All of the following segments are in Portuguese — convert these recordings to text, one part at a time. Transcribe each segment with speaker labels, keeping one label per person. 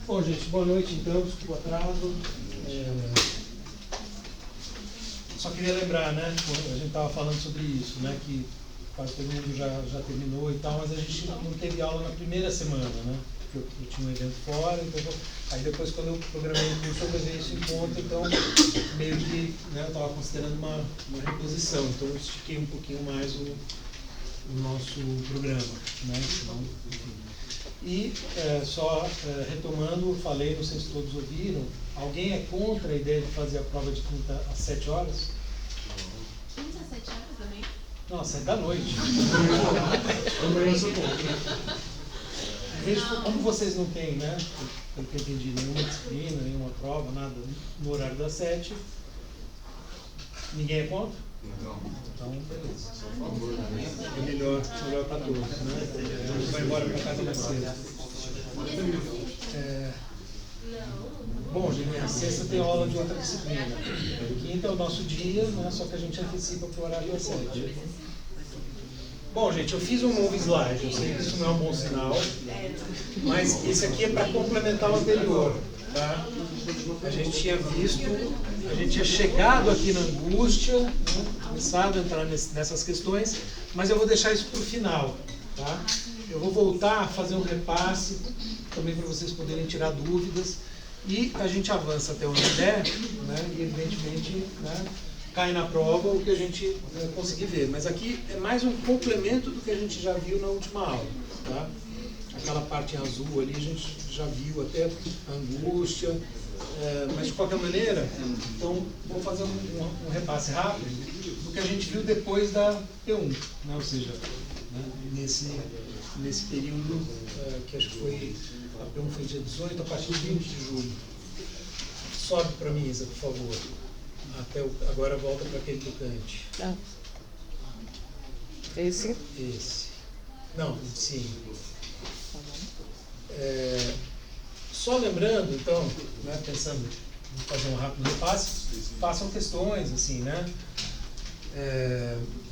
Speaker 1: Bom, gente, boa noite então, desculpa o atraso. Só queria lembrar, né, a gente estava falando sobre isso, né, que quase todo mundo já terminou e tal, mas a gente não teve aula na primeira semana, né, porque eu tinha um evento fora, então, aí depois quando eu programei o curso eu levei isso em conta, então meio que, né, eu estava considerando uma reposição, então eu estiquei um pouquinho mais o nosso programa, né, então, enfim. E retomando, falei, não sei se todos ouviram, alguém é contra a ideia de fazer a prova de quinta às 7 horas?
Speaker 2: Quinta às 7 horas também?
Speaker 1: Não, às 7 da noite. Como vocês não têm, né, pelo que eu entendi, nenhuma disciplina, nenhuma prova, nada no horário das 7, ninguém é contra?
Speaker 3: Não.
Speaker 1: Então, beleza. É melhor para todos, né? A gente vai embora para casa mais cedo. Bom, gente, a sexta tem aula de outra disciplina. Quinta é o nosso dia, né? Só que a gente antecipa para o horário das 7. Bom, gente, eu fiz um novo slide. Eu sei que isso não é um bom sinal, mas esse aqui é para complementar o anterior. Tá? A gente tinha visto, a gente tinha chegado aqui na angústia, né? Começado a entrar nessas questões, mas eu vou deixar isso para o final. Tá? Eu vou voltar a fazer um repasse, também para vocês poderem tirar dúvidas, e a gente avança até onde der, né? E evidentemente, né, cai na prova o que a gente conseguir ver. Mas aqui é mais um complemento do que a gente já viu na última aula. Tá? Aquela parte em azul ali a gente já viu até a angústia, mas de qualquer maneira, então vou fazer um repasse rápido do que a gente viu depois da P1, né? Ou seja, né, nesse período que acho que foi, a P1 foi dia 18, a partir de 20 de julho. Sobe para mim, Isa, por favor. Agora volta para aquele do Kant.
Speaker 4: Ah. Esse?
Speaker 1: Esse. Não, sim.
Speaker 4: Tá bom.
Speaker 1: Só lembrando, então, né, pensando em fazer um rápido repasse, façam questões, assim, né?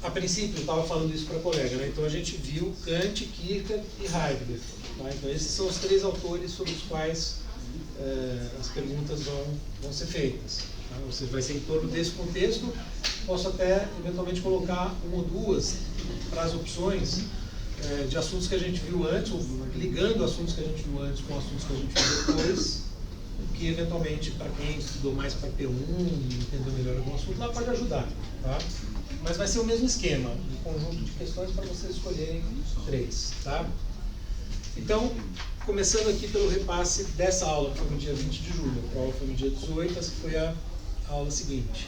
Speaker 1: A princípio, eu estava falando isso para a colega, né? Então a gente viu Kant, Kierkegaard e Heidegger. Tá? Então esses são os 3 autores sobre os quais as perguntas vão ser feitas. Tá? Ou seja, vai ser em torno desse contexto. Posso até, eventualmente, colocar uma ou duas para as opções de assuntos que a gente viu antes, ou ligando assuntos que a gente viu antes com assuntos que a gente viu depois, que eventualmente, para quem estudou mais para P1 e entendeu melhor algum assunto, lá pode ajudar. Tá? Mas vai ser o mesmo esquema, um conjunto de questões para vocês escolherem 3. Tá? Então, começando aqui pelo repasse dessa aula, que foi no dia 20 de julho, a prova foi no dia 18, essa foi a aula seguinte.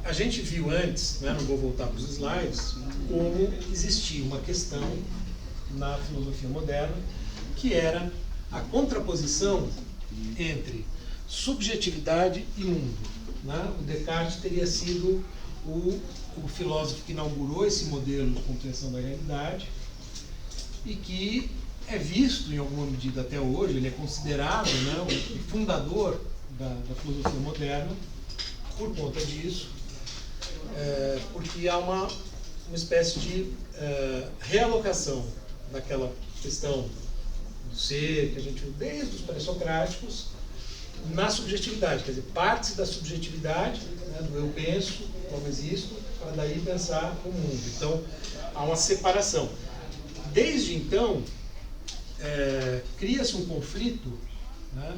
Speaker 1: A gente viu antes, né, não vou voltar para os slides, como existia uma questão na filosofia moderna, que era a contraposição entre subjetividade e mundo. Né? O Descartes teria sido o filósofo que inaugurou esse modelo de compreensão da realidade e que é visto, em alguma medida até hoje, ele é considerado, né, o fundador da filosofia moderna por conta disso, porque há uma espécie de realocação daquela questão do ser, que a gente viu desde os pré-socráticos, na subjetividade, quer dizer, parte da subjetividade, né, do eu penso, como existo, para daí pensar o mundo. Então, há uma separação. Desde então, cria-se um conflito, né,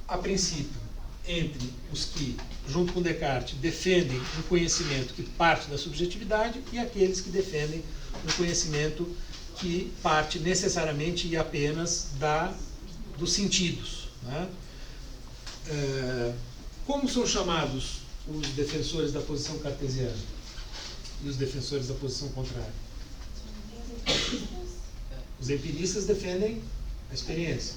Speaker 1: a princípio, entre os que, junto com Descartes, defendem um conhecimento que parte da subjetividade e aqueles que defendem um conhecimento que parte necessariamente e apenas dos sentidos. Né? Como são chamados os defensores da posição cartesiana e os defensores da posição contrária? Os empiristas defendem a experiência.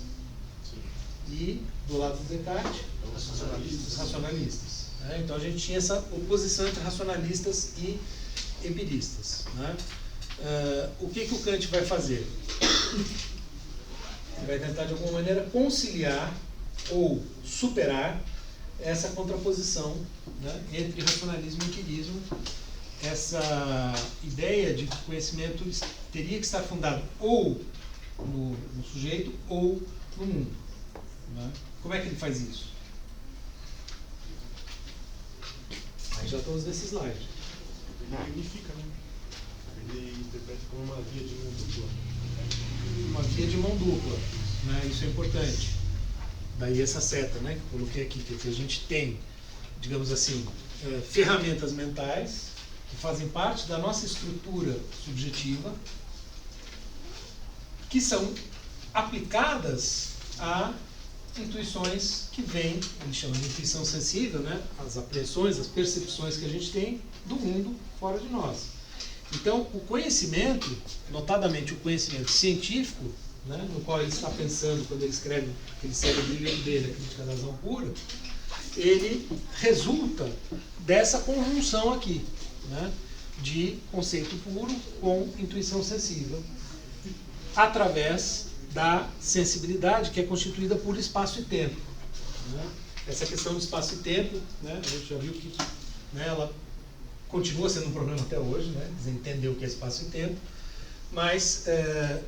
Speaker 1: E, do lado do Descartes, os racionalistas. Né? Então a gente tinha essa oposição entre racionalistas e empiristas. Né? O que o Kant vai fazer? Ele vai tentar, de alguma maneira, conciliar ou superar essa contraposição, né, entre racionalismo e empirismo, essa ideia de que o conhecimento teria que estar fundado ou no sujeito ou no mundo. Né? Como é que ele faz isso? Aí já estamos nesse slide.
Speaker 3: Ele significa, né? Ele interpreta como uma via de mão dupla.
Speaker 1: Uma via de mão dupla, né? Isso é importante. Daí essa seta, né, que eu coloquei aqui, que a gente tem, digamos assim, ferramentas mentais que fazem parte da nossa estrutura subjetiva, que são aplicadas a intuições que vêm, ele chama de intuição sensível, né? As apreensões, as percepções que a gente tem do mundo fora de nós. Então, o conhecimento, notadamente o conhecimento científico, né, no qual ele está pensando quando ele escreve aquele cérebro dele, a crítica da razão pura, ele resulta dessa conjunção aqui, né, de conceito puro com intuição sensível, através da sensibilidade, que é constituída por espaço e tempo. Né? Essa questão do espaço e tempo, né, a gente já viu que, né, ela continua sendo um problema até hoje, né, entender o que é espaço e tempo, mas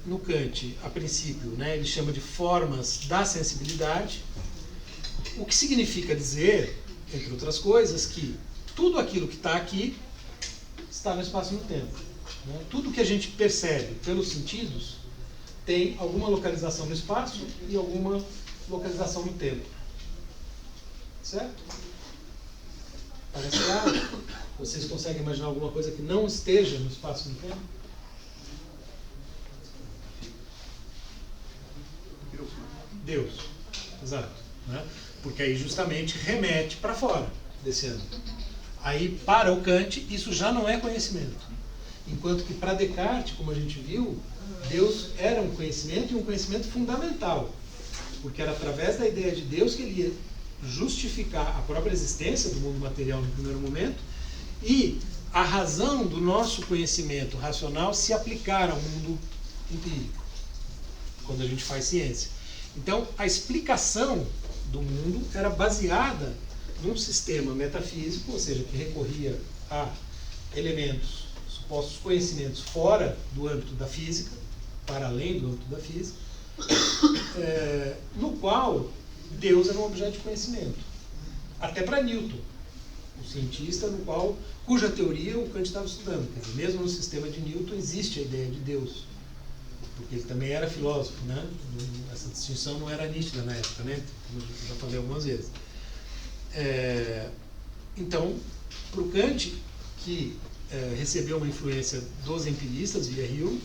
Speaker 1: no Kant, a princípio, né, ele chama de formas da sensibilidade, o que significa dizer, entre outras coisas, que tudo aquilo que está aqui está no espaço e no tempo. Né? Tudo que a gente percebe pelos sentidos tem alguma localização no espaço e alguma localização no tempo. Certo? Parece claro? Vocês conseguem imaginar alguma coisa que não esteja no espaço e no tempo? Deus. Exato. Né? Porque aí justamente remete para fora desse âmbito. Aí, para o Kant, isso já não é conhecimento. Enquanto que para Descartes, como a gente viu, Deus era um conhecimento e um conhecimento fundamental. Porque era através da ideia de Deus que ele ia justificar a própria existência do mundo material no primeiro momento e a razão do nosso conhecimento racional se aplicar ao mundo empírico, quando a gente faz ciência. Então, a explicação do mundo era baseada num sistema metafísico, ou seja, que recorria a elementos, supostos conhecimentos fora do âmbito da física, para além do âmbito da física, no qual Deus era um objeto de conhecimento. Até para Newton, o cientista cuja teoria o Kant estava estudando. Quer dizer, mesmo no sistema de Newton existe a ideia de Deus, porque ele também era filósofo, né? Essa distinção não era nítida na época, né? Como eu já falei algumas vezes. Então, para o Kant, que recebeu uma influência dos empiristas via Hume,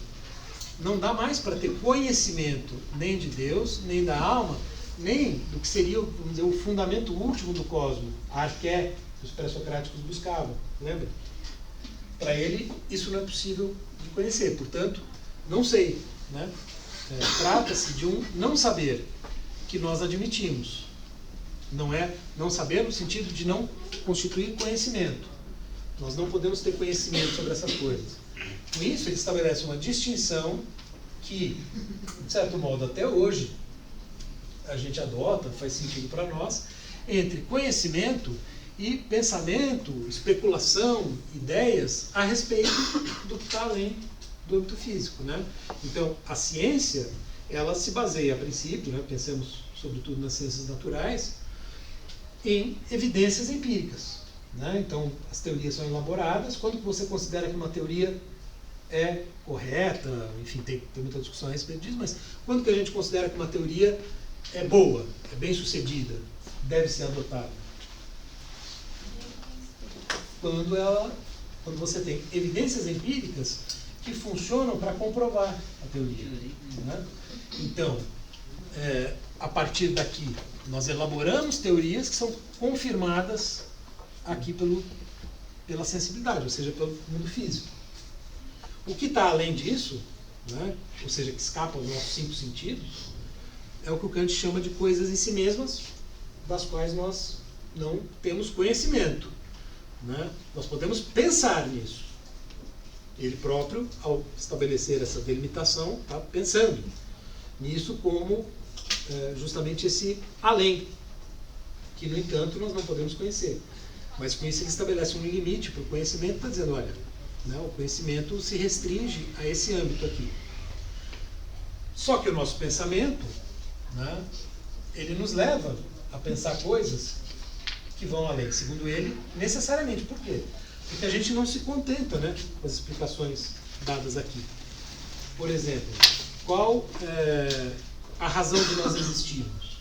Speaker 1: não dá mais para ter conhecimento nem de Deus, nem da alma, nem do que seria, vamos dizer, o fundamento último do cosmos, a arqué que os pré-socráticos buscavam, lembra? Para ele, isso não é possível de conhecer, portanto, não sei. Né? Trata-se de um não saber que nós admitimos. Não é não saber no sentido de não constituir conhecimento. Nós não podemos ter conhecimento sobre essas coisas. Com isso, ele estabelece uma distinção que, de certo modo, até hoje, a gente adota, faz sentido para nós, entre conhecimento e pensamento, especulação, ideias a respeito do que está além do âmbito físico. Né? Então, a ciência, ela se baseia, a princípio, né, pensemos sobretudo nas ciências naturais, em evidências empíricas. Né? Então, as teorias são elaboradas. Quando você considera que uma teoria é correta, enfim, tem muita discussão a respeito disso, mas quando que a gente considera que uma teoria é boa, é bem sucedida, deve ser adotada? Quando você tem evidências empíricas que funcionam para comprovar a teoria. Né? Então, a partir daqui, nós elaboramos teorias que são confirmadas aqui pela sensibilidade, ou seja, pelo mundo físico. O que está além disso, né, ou seja, que escapa aos nossos 5 sentidos, é o que o Kant chama de coisas em si mesmas, das quais nós não temos conhecimento. Né? Nós podemos pensar nisso. Ele próprio, ao estabelecer essa delimitação, está pensando nisso como justamente esse além, que, no entanto, nós não podemos conhecer. Mas com isso ele estabelece um limite para o conhecimento, está dizendo, olha, né, o conhecimento se restringe a esse âmbito aqui. Só que o nosso pensamento né, ele nos leva a pensar coisas que vão além, segundo ele, necessariamente. Por quê? Porque a gente não se contenta, né, com as explicações dadas aqui. Por exemplo, qual é a razão de nós existirmos?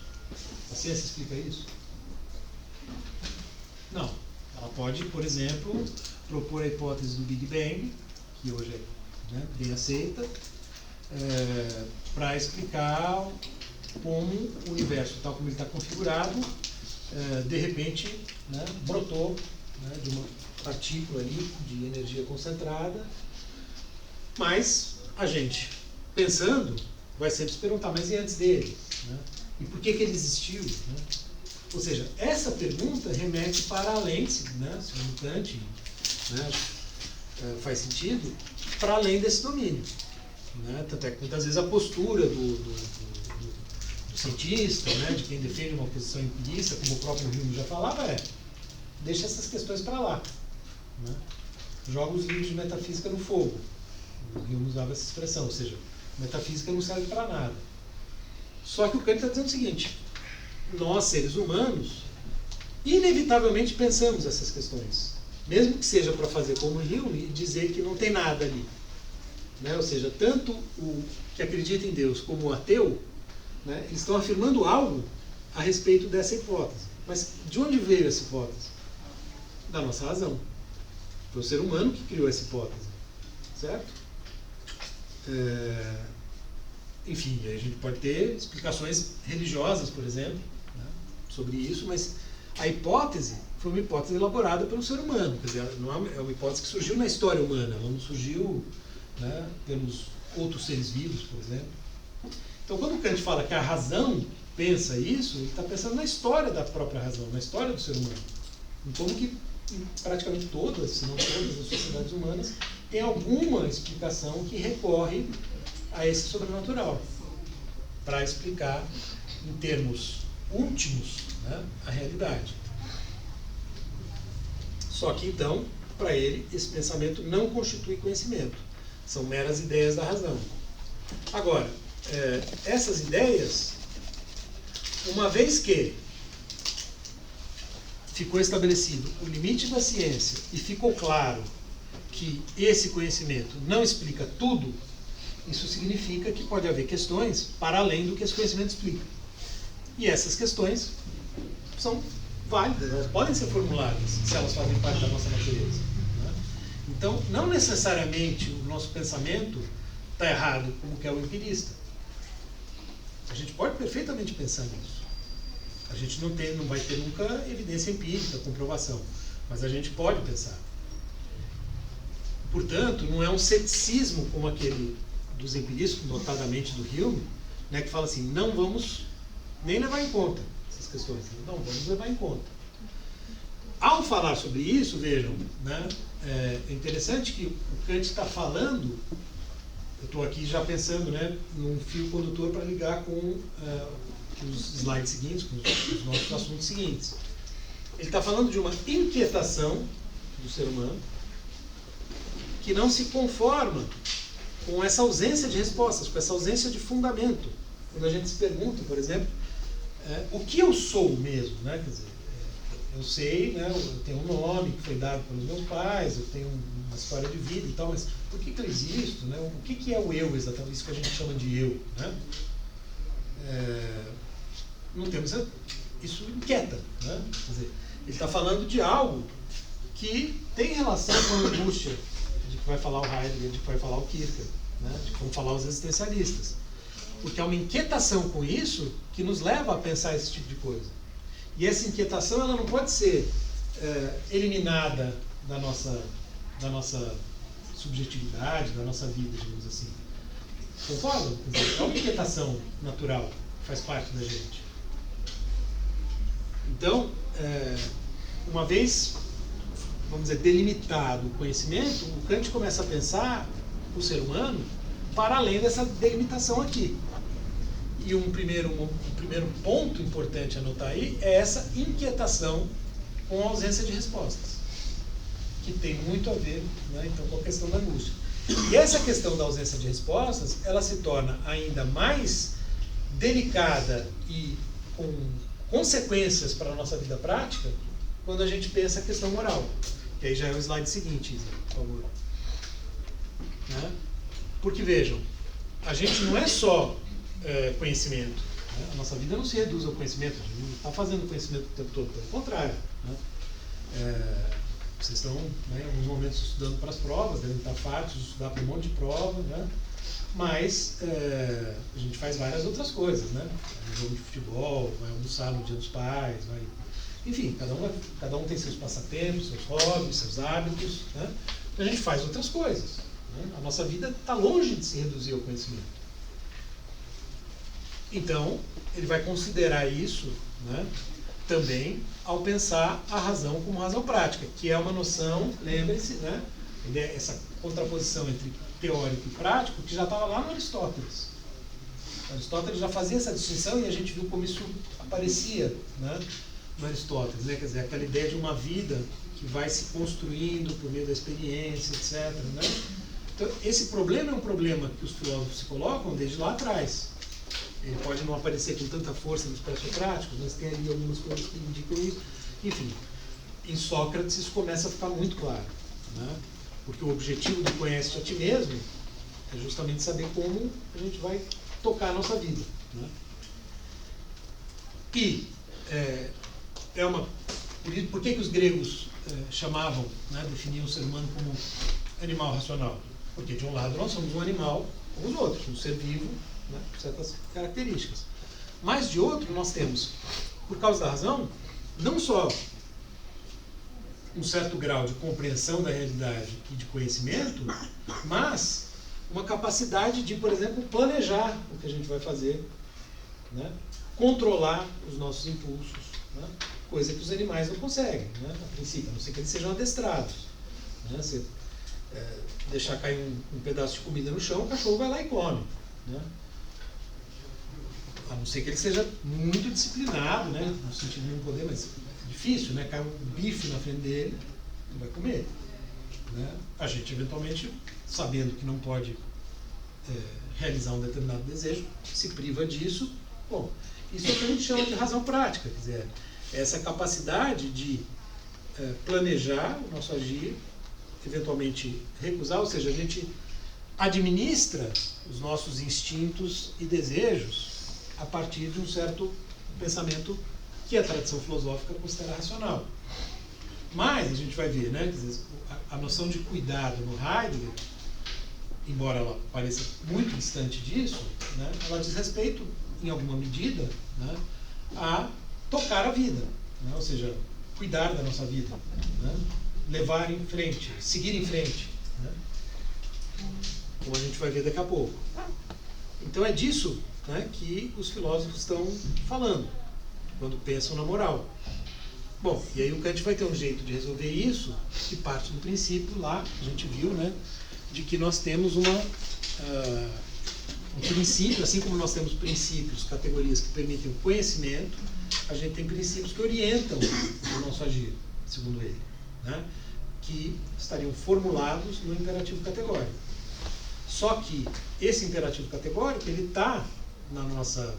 Speaker 1: A ciência explica isso? Não. Ela pode, por exemplo, propor a hipótese do Big Bang, que hoje é, né, bem aceita, para explicar como o universo, tal como ele está configurado, de repente, né, brotou, né, de uma partícula ali de energia concentrada. Mas a gente, pensando, vai sempre se perguntar, mas e antes dele? Né? E por que ele existiu? Né? Ou seja, essa pergunta remete para além, né, segundo Kant, né, faz sentido, para além desse domínio. Né? Tanto é que muitas vezes a postura do cientista, né, de quem defende uma posição empirista, como o próprio Hume já falava, deixa essas questões para lá. Né? Joga os livros de metafísica no fogo. O Hume usava essa expressão, ou seja, metafísica não serve para nada. Só que o Kant está dizendo o seguinte: nós, seres humanos, inevitavelmente pensamos essas questões, mesmo que seja para fazer como Hume e dizer que não tem nada ali. Né? Ou seja, tanto o que acredita em Deus como o ateu, né, eles estão afirmando algo a respeito dessa hipótese. Mas de onde veio essa hipótese? Da nossa razão. Foi o ser humano que criou essa hipótese. Certo? Enfim, a gente pode ter explicações religiosas, por exemplo, né, sobre isso, mas a hipótese foi uma hipótese elaborada pelo ser humano. Quer dizer, não é uma hipótese que surgiu na história humana, ela não surgiu, né, pelos outros seres vivos, por exemplo. Então, quando o Kant fala que a razão pensa isso, ele está pensando na história da própria razão, na história do ser humano. Em como que praticamente todas, se não todas as sociedades humanas, tem alguma explicação que recorre a esse sobrenatural para explicar, em termos últimos, né, a realidade. Só que, então, para ele, esse pensamento não constitui conhecimento. São meras ideias da razão. Agora, essas ideias, uma vez que ficou estabelecido o limite da ciência e ficou claro que esse conhecimento não explica tudo, isso significa que pode haver questões para além do que esse conhecimento explica. E essas questões são válidas, elas podem ser formuladas se elas fazem parte da nossa natureza. Né? Então, não necessariamente o nosso pensamento está errado, como quer o empirista. A gente pode perfeitamente pensar nisso. A gente não vai ter nunca evidência empírica, comprovação, mas a gente pode pensar. Portanto, não é um ceticismo como aquele dos empiristas, notadamente do Hume, né, que fala assim, não vamos nem levar em conta essas questões. Não, vamos levar em conta. Ao falar sobre isso, vejam, né, é interessante que o Kant está falando, eu estou aqui já pensando, né, num fio condutor para ligar com os slides seguintes, com os nossos assuntos seguintes. Ele está falando de uma inquietação do ser humano que não se conforma com essa ausência de respostas, com essa ausência de fundamento. Quando a gente se pergunta, por exemplo, o que eu sou mesmo, né? Quer dizer, eu sei, né, eu tenho um nome que foi dado pelos meus pais, eu tenho uma história de vida e tal, mas por que eu existo? Né? O que é o eu exatamente? Isso que a gente chama de eu. Né? Não temos, isso inquieta. Né? Quer dizer, ele está falando de algo que tem relação com a angústia de que vai falar o Heidegger, de que vai falar o Kierkegaard, né? De que vão falar os existencialistas. Porque é uma inquietação com isso que nos leva a pensar esse tipo de coisa. E essa inquietação ela não pode ser eliminada da nossa subjetividade, da nossa vida, digamos assim. Concordam? É uma inquietação natural, faz parte da gente. Então, uma vez, vamos dizer, delimitado o conhecimento, o Kant começa a pensar o ser humano para além dessa delimitação aqui. E um primeiro ponto importante a notar aí é essa inquietação com a ausência de respostas, que tem muito a ver, né, então, com a questão da angústia. E essa questão da ausência de respostas, ela se torna ainda mais delicada e com consequências para a nossa vida prática quando a gente pensa a questão moral. Que aí já é o slide seguinte, Isa, por favor. Né? Porque vejam, a gente não é só conhecimento. Né? A nossa vida não se reduz ao conhecimento, a gente não está fazendo conhecimento o tempo todo, pelo contrário. Né? Vocês estão, né, em alguns momentos estudando para as provas, devem estar fartos de estudar para um monte de prova, né? Mas a gente faz várias outras coisas, né? Vai jogo de futebol, vai almoçar no Dia dos Pais, vai... Enfim, cada um tem seus passatempos, seus hobbies, seus hábitos, né? A gente faz outras coisas. Né? A nossa vida está longe de se reduzir ao conhecimento. Então, ele vai considerar isso, né, também ao pensar a razão como razão prática, que é uma noção, lembre-se, né, essa contraposição entre teórico e prático, que já estava lá no Aristóteles. Aristóteles já fazia essa distinção e a gente viu como isso aparecia, né, no Aristóteles, né, quer dizer, aquela ideia de uma vida que vai se construindo por meio da experiência, etc. Né? Então, esse problema é um problema que os filósofos se colocam desde lá atrás. Ele pode não aparecer com tanta força nos pré-socráticos, mas tem ali algumas coisas que indicam isso. Enfim, em Sócrates isso começa a ficar muito claro. Né? Porque o objetivo do conhece-te a ti mesmo é justamente saber como a gente vai tocar a nossa vida. Né? E por que os gregos chamavam, né, definiam o ser humano como animal racional? Porque de um lado nós somos um animal como os outros, um ser vivo, né, com certas características. Mas de outro nós temos, por causa da razão, não só um certo grau de compreensão da realidade e de conhecimento, mas uma capacidade de, por exemplo, planejar o que a gente vai fazer, né, controlar os nossos impulsos, né, coisa que os animais não conseguem, né, a princípio, a não ser que eles sejam adestrados. Né, você deixar cair um pedaço de comida no chão, o cachorro vai lá e come. Né? A não ser que ele seja muito disciplinado, né, no sentido de não poder, mas é difícil, né? Cai um bife na frente dele, ele vai comer. Né? A gente, eventualmente, sabendo que não pode realizar um determinado desejo, se priva disso. Bom, isso é o que a gente chama de razão prática, quer dizer, essa capacidade de planejar o nosso agir, eventualmente recusar, ou seja, a gente administra os nossos instintos e desejos a partir de um certo pensamento que a tradição filosófica considera racional. Mas a gente vai ver, né, quer dizer, a noção de cuidado no Heidegger, embora ela pareça muito distante disso, né, ela diz respeito, em alguma medida, né, a tocar a vida, né, ou seja, cuidar da nossa vida, né, levar em frente, seguir em frente, né, como a gente vai ver daqui a pouco. Então é disso, né, que os filósofos estão falando quando pensam na moral. Bom, e aí o Kant vai ter um jeito de resolver isso que parte do princípio lá, a gente viu, né, de que nós temos um princípio, assim como nós temos princípios, categorias que permitem o conhecimento, a gente tem princípios que orientam o nosso agir, segundo ele, né, que estariam formulados no imperativo categórico. Só que esse imperativo categórico, ele está na nossa,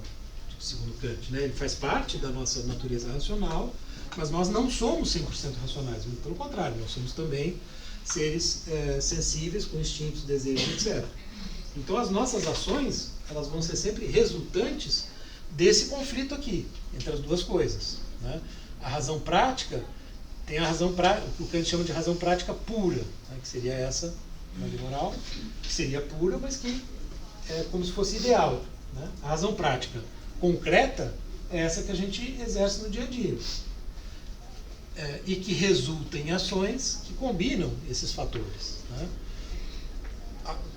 Speaker 1: segundo Kant, né, ele faz parte da nossa natureza racional, mas nós não somos 100% racionais, muito pelo contrário, nós somos também seres sensíveis, com instintos, desejos, etc. Então as nossas ações, elas vão ser sempre resultantes desse conflito aqui, entre as duas coisas. Né? A razão prática tem a razão prática, o que a gente chama de razão prática pura, né? Que seria essa, a lei moral, que seria pura, mas que é como se fosse ideal. Né? A razão prática concreta é essa que a gente exerce no dia a dia. E que resulta em ações que combinam esses fatores. Né?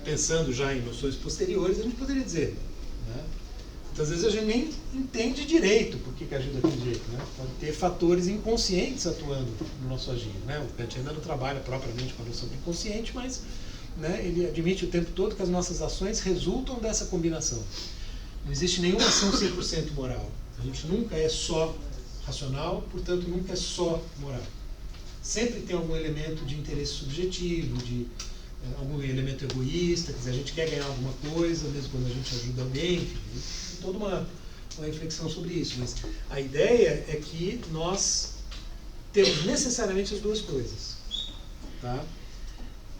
Speaker 1: Pensando já em noções posteriores, a gente poderia dizer, né? Muitas vezes a gente nem entende direito por que agir daquele jeito. Né? Pode ter fatores inconscientes atuando no nosso agir. Né? O Kant ainda não trabalha propriamente com a noção de inconsciente, mas, né, ele admite o tempo todo que as nossas ações resultam dessa combinação. Não existe nenhuma ação 100% moral. A gente nunca é só racional, portanto nunca é só moral. Sempre tem algum elemento de interesse subjetivo, de algum elemento egoísta, quer dizer, a gente quer ganhar alguma coisa, mesmo quando a gente ajuda alguém, enfim, toda uma reflexão sobre isso, mas a ideia é que nós temos necessariamente as duas coisas, tá?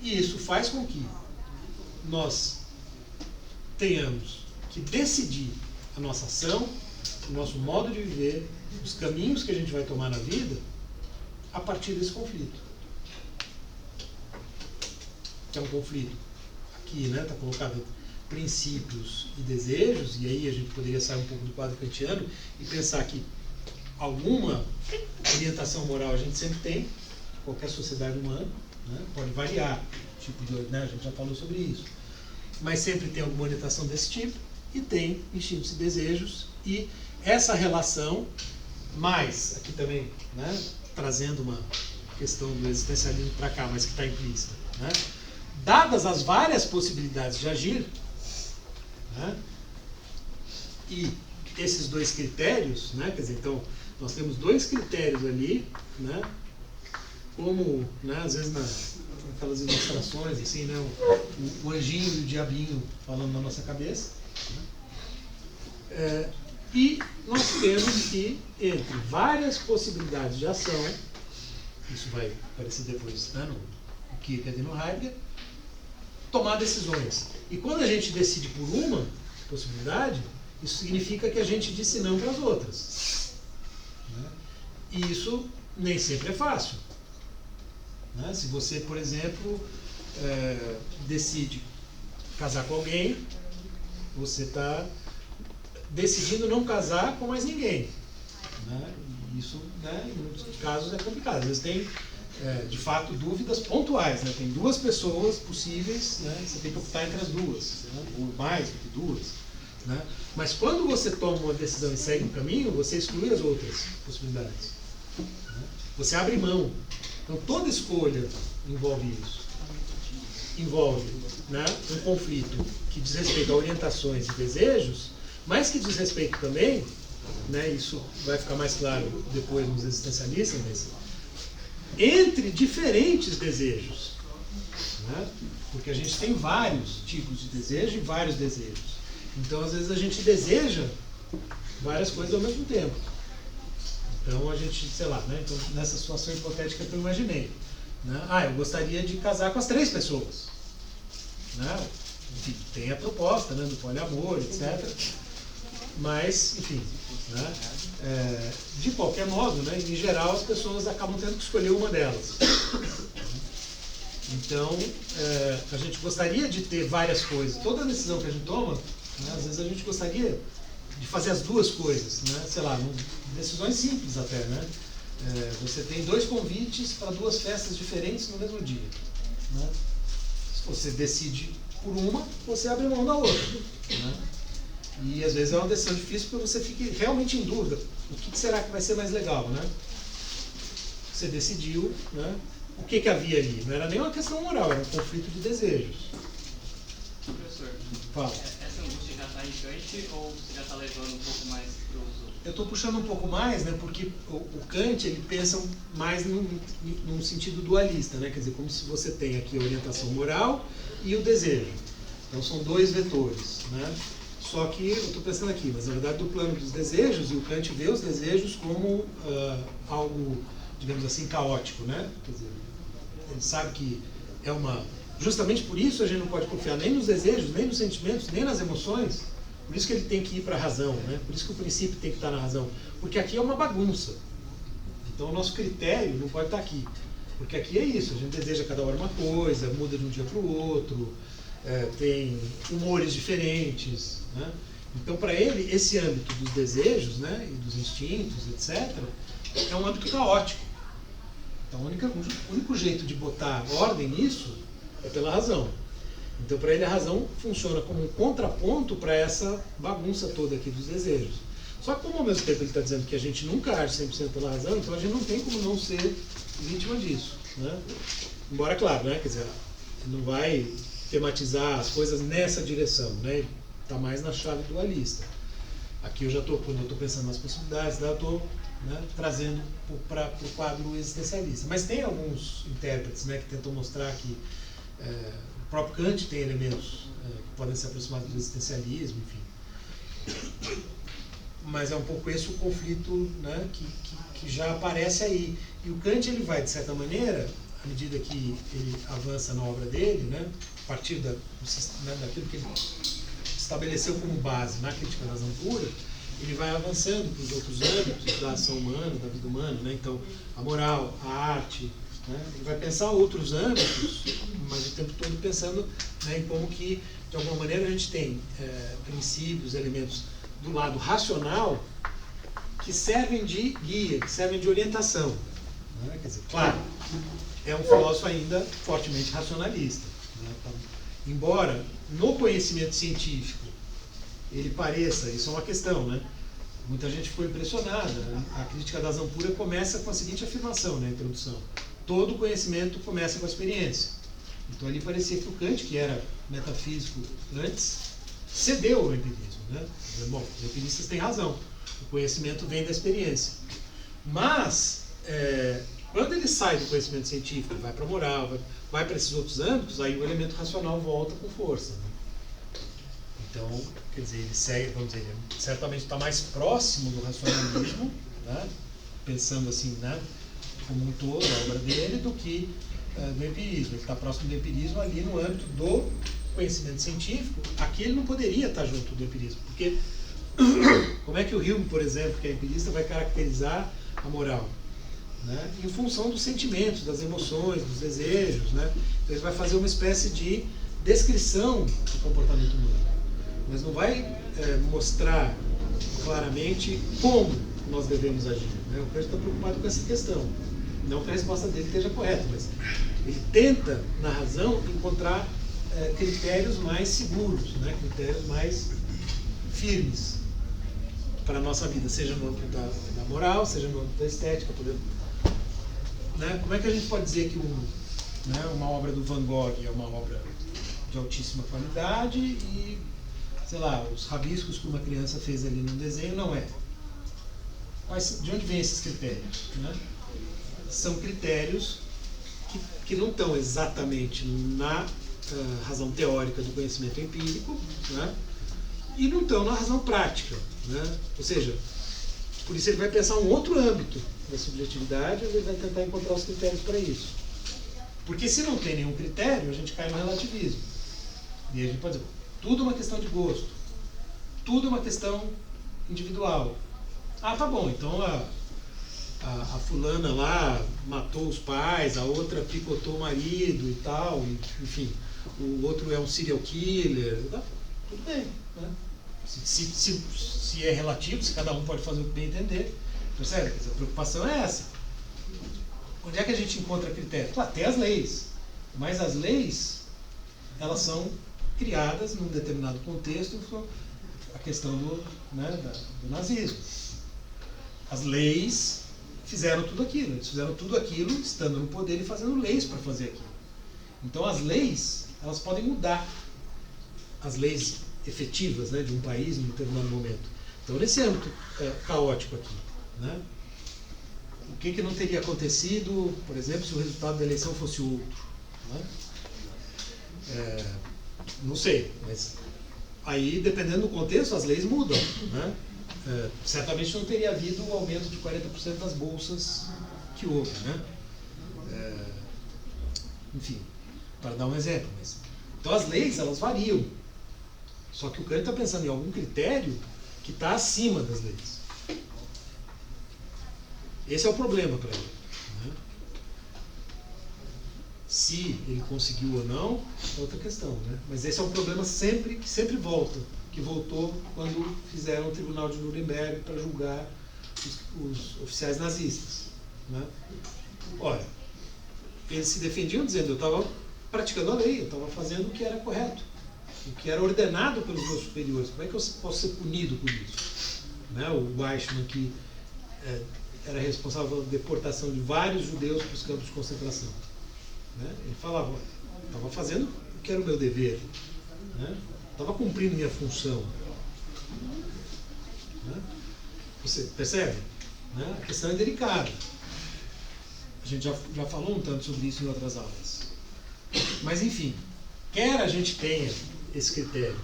Speaker 1: E isso faz com que nós tenhamos que decidir a nossa ação, o nosso modo de viver, os caminhos que a gente vai tomar na vida a partir desse conflito. Que é um conflito aqui, né? Está colocado princípios e desejos, e aí a gente poderia sair um pouco do quadro kantiano e pensar que alguma orientação moral a gente sempre tem, qualquer sociedade humana, né? Pode variar, tipo de, né? A gente já falou sobre isso, mas sempre tem alguma orientação desse tipo, e tem instintos e desejos, e essa relação, mais aqui também, né? Trazendo uma questão do existencialismo para cá, mas que está implícita, né? Dadas as várias possibilidades de agir, né? E esses dois critérios, né? Quer dizer, então, nós temos dois critérios ali, né? Como, né, às vezes naquelas ilustrações, assim, né? O anjinho e o diabinho falando na nossa cabeça, né? E nós temos que, entre várias possibilidades de ação, isso vai aparecer depois, né, no Kierkegaard e no Heidegger, tomar decisões. E quando a gente decide por uma possibilidade, isso significa que a gente disse não para as outras, né? E isso nem sempre é fácil, né? Se você, por exemplo, decide casar com alguém, você está decidindo não casar com mais ninguém, né? E isso, né, em muitos casos é complicado. Às vezes tem, de fato, dúvidas pontuais, né? Tem duas pessoas possíveis, né? Você tem que optar entre as duas, né? Ou mais do que duas, né? Mas quando você toma uma decisão e segue um caminho, você exclui as outras possibilidades, né? Você abre mão. Então toda escolha envolve isso. Envolve, né, um conflito que diz respeito a orientações e desejos, mas que diz respeito também, né, isso vai ficar mais claro depois nos existencialistas, mas entre diferentes desejos, né? Porque a gente tem vários tipos de desejo e vários desejos. Então, às vezes, a gente deseja várias coisas ao mesmo tempo. Então, a gente, sei lá, né? Então, nessa situação hipotética que eu imaginei, né? Eu gostaria de casar com as 3 pessoas, né? Enfim, tem a proposta, né, do poliamor, etc. Mas, enfim, né? De qualquer modo, né, em geral, as pessoas acabam tendo que escolher uma delas. Então, a gente gostaria de ter várias coisas. Toda decisão que a gente toma, né, às vezes a gente gostaria de fazer as duas coisas, né? Sei lá, decisões simples até, né? Você tem 2 convites para 2 festas diferentes no mesmo dia, né? Se você decide por uma, você abre mão da outra, né? E às vezes é uma decisão difícil porque você fica realmente em dúvida. O que será que vai ser mais legal, né? Você decidiu, né? O que havia ali? Não era nem uma questão moral, era um conflito de desejos.
Speaker 5: Professor,
Speaker 1: Fala.
Speaker 5: essa angústia já está em Kant ou você já está levando um pouco mais para os outros?
Speaker 1: Eu estou puxando um pouco mais, né? Porque o Kant, ele pensa mais num sentido dualista, né? Quer dizer, como se você tem aqui a orientação moral e o desejo. Então são 2 vetores, né? Só que eu estou pensando aqui, mas na verdade do plano dos desejos, e o Kant vê os desejos como algo, digamos assim, caótico, né? Quer dizer, ele sabe que é uma... Justamente por isso a gente não pode confiar nem nos desejos, nem nos sentimentos, nem nas emoções. Por isso que ele tem que ir para a razão, né? Por isso que o princípio tem que estar na razão. Porque aqui é uma bagunça. Então o nosso critério não pode estar aqui. Porque aqui é isso, a gente deseja cada hora uma coisa, muda de um dia para o outro, tem humores diferentes, né? Então para ele, esse âmbito dos desejos, né, e dos instintos, etc., é um âmbito caótico. Então o único jeito de botar ordem nisso é pela razão. Então para ele a razão funciona como um contraponto para essa bagunça toda aqui dos desejos. Só que como ao mesmo tempo ele está dizendo que a gente nunca age 100% pela razão, então a gente não tem como não ser vítima disso, né? Embora, claro, né, quer dizer, não vai tematizar as coisas nessa direção, né? Está mais na chave dualista. Aqui eu já estou, quando eu estou pensando nas possibilidades, eu estou, né, trazendo para o quadro existencialista. Mas tem alguns intérpretes, né, que tentam mostrar que o próprio Kant tem elementos que podem se aproximar do existencialismo, enfim. Mas é um pouco esse o conflito, né, que já aparece aí. E o Kant ele vai, de certa maneira, à medida que ele avança na obra dele, né, a partir daquilo que ele estabeleceu como base na crítica da razão pura, ele vai avançando para os outros âmbitos da ação humana, da vida humana, né? Então, a moral, a arte, né? Ele vai pensar outros âmbitos, mas o tempo todo pensando, né, em como que, de alguma maneira, a gente tem princípios, elementos do lado racional que servem de guia, que servem de orientação. Né? Quer dizer, claro, é um filósofo ainda fortemente racionalista. Né? Então, embora no conhecimento científico ele pareça, isso é uma questão, né? Muita gente ficou impressionada. Né? A crítica da razão pura começa com a seguinte afirmação na introdução: todo conhecimento começa com a experiência. Então ali parecia que o Kant, que era metafísico antes, cedeu ao empirismo. Né? Bom, os empiristas têm razão, o conhecimento vem da experiência. Mas, quando ele sai do conhecimento científico, vai para a moral, vai para esses outros âmbitos, aí o elemento racional volta com força. Né? Então, quer dizer, ele segue, vamos dizer, ele certamente está mais próximo do racionalismo, né? Pensando assim, né, como um todo, a obra dele, do que do empirismo. Ele está próximo do empirismo ali no âmbito do conhecimento científico. Aqui ele não poderia estar junto do empirismo, porque como é que o Hume, por exemplo, que é empirista, vai caracterizar a moral? Né? Em função dos sentimentos, das emoções, dos desejos. Né? Então ele vai fazer uma espécie de descrição do comportamento humano, mas não vai mostrar claramente como nós devemos agir. Né? O Kant está preocupado com essa questão. Não que a resposta dele esteja correta, mas ele tenta, na razão, encontrar critérios mais seguros, né? Critérios mais firmes para a nossa vida, seja no âmbito da moral, seja no âmbito da estética. Né? Como é que a gente pode dizer que uma obra do Van Gogh é uma obra de altíssima qualidade e, sei lá, os rabiscos que uma criança fez ali no desenho não é? De onde vêm esses critérios? Né? São critérios que não estão exatamente na razão teórica do conhecimento empírico, né? E não estão na razão prática. Né? Ou seja, por isso ele vai pensar um outro âmbito da subjetividade, ele vai tentar encontrar os critérios para isso. Porque se não tem nenhum critério, a gente cai no relativismo. E a gente pode dizer, tudo é uma questão de gosto, tudo é uma questão individual. Ah, tá bom, então a fulana lá matou os pais, a outra picotou o marido e tal, enfim, o outro é um serial killer, tá, tudo bem. Né? Se é relativo, se cada um pode fazer o que bem entender, percebe? A preocupação é essa. Onde é que a gente encontra critério? Claro, tem as leis, mas as leis, elas são criadas num determinado contexto, a questão do nazismo. As leis fizeram tudo aquilo, eles fizeram tudo aquilo estando no poder e fazendo leis para fazer aquilo. Então as leis, elas podem mudar, as leis efetivas, né, de um país em um determinado momento. Então nesse âmbito caótico aqui, né, o que não teria acontecido, por exemplo, se o resultado da eleição fosse outro? Né? Não sei, mas aí, dependendo do contexto, as leis mudam. Né? Certamente não teria havido o aumento de 40% das bolsas que houve. Né? Enfim, para dar um exemplo. Então as leis, elas variam. Só que o Kant está pensando em algum critério que está acima das leis. Esse é o problema para ele. Né? Se ele conseguiu ou não, é outra questão. Né? Mas esse é um problema que sempre volta. Que voltou quando fizeram o Tribunal de Nuremberg para julgar os oficiais nazistas. Né? Olha, eles se defendiam dizendo, eu estava praticando a lei, eu estava fazendo o que era correto, o que era ordenado pelos meus superiores. Como é que eu posso ser punido por isso? Né? O Eichmann, que era responsável pela deportação de vários judeus para os campos de concentração. Né? Ele falava, estava fazendo o que era o meu dever. Né? Estava cumprindo minha função. Né? Você percebe? Né? A questão é delicada. A gente já falou um tanto sobre isso em outras aulas. Mas, enfim, quer a gente tenha esse critério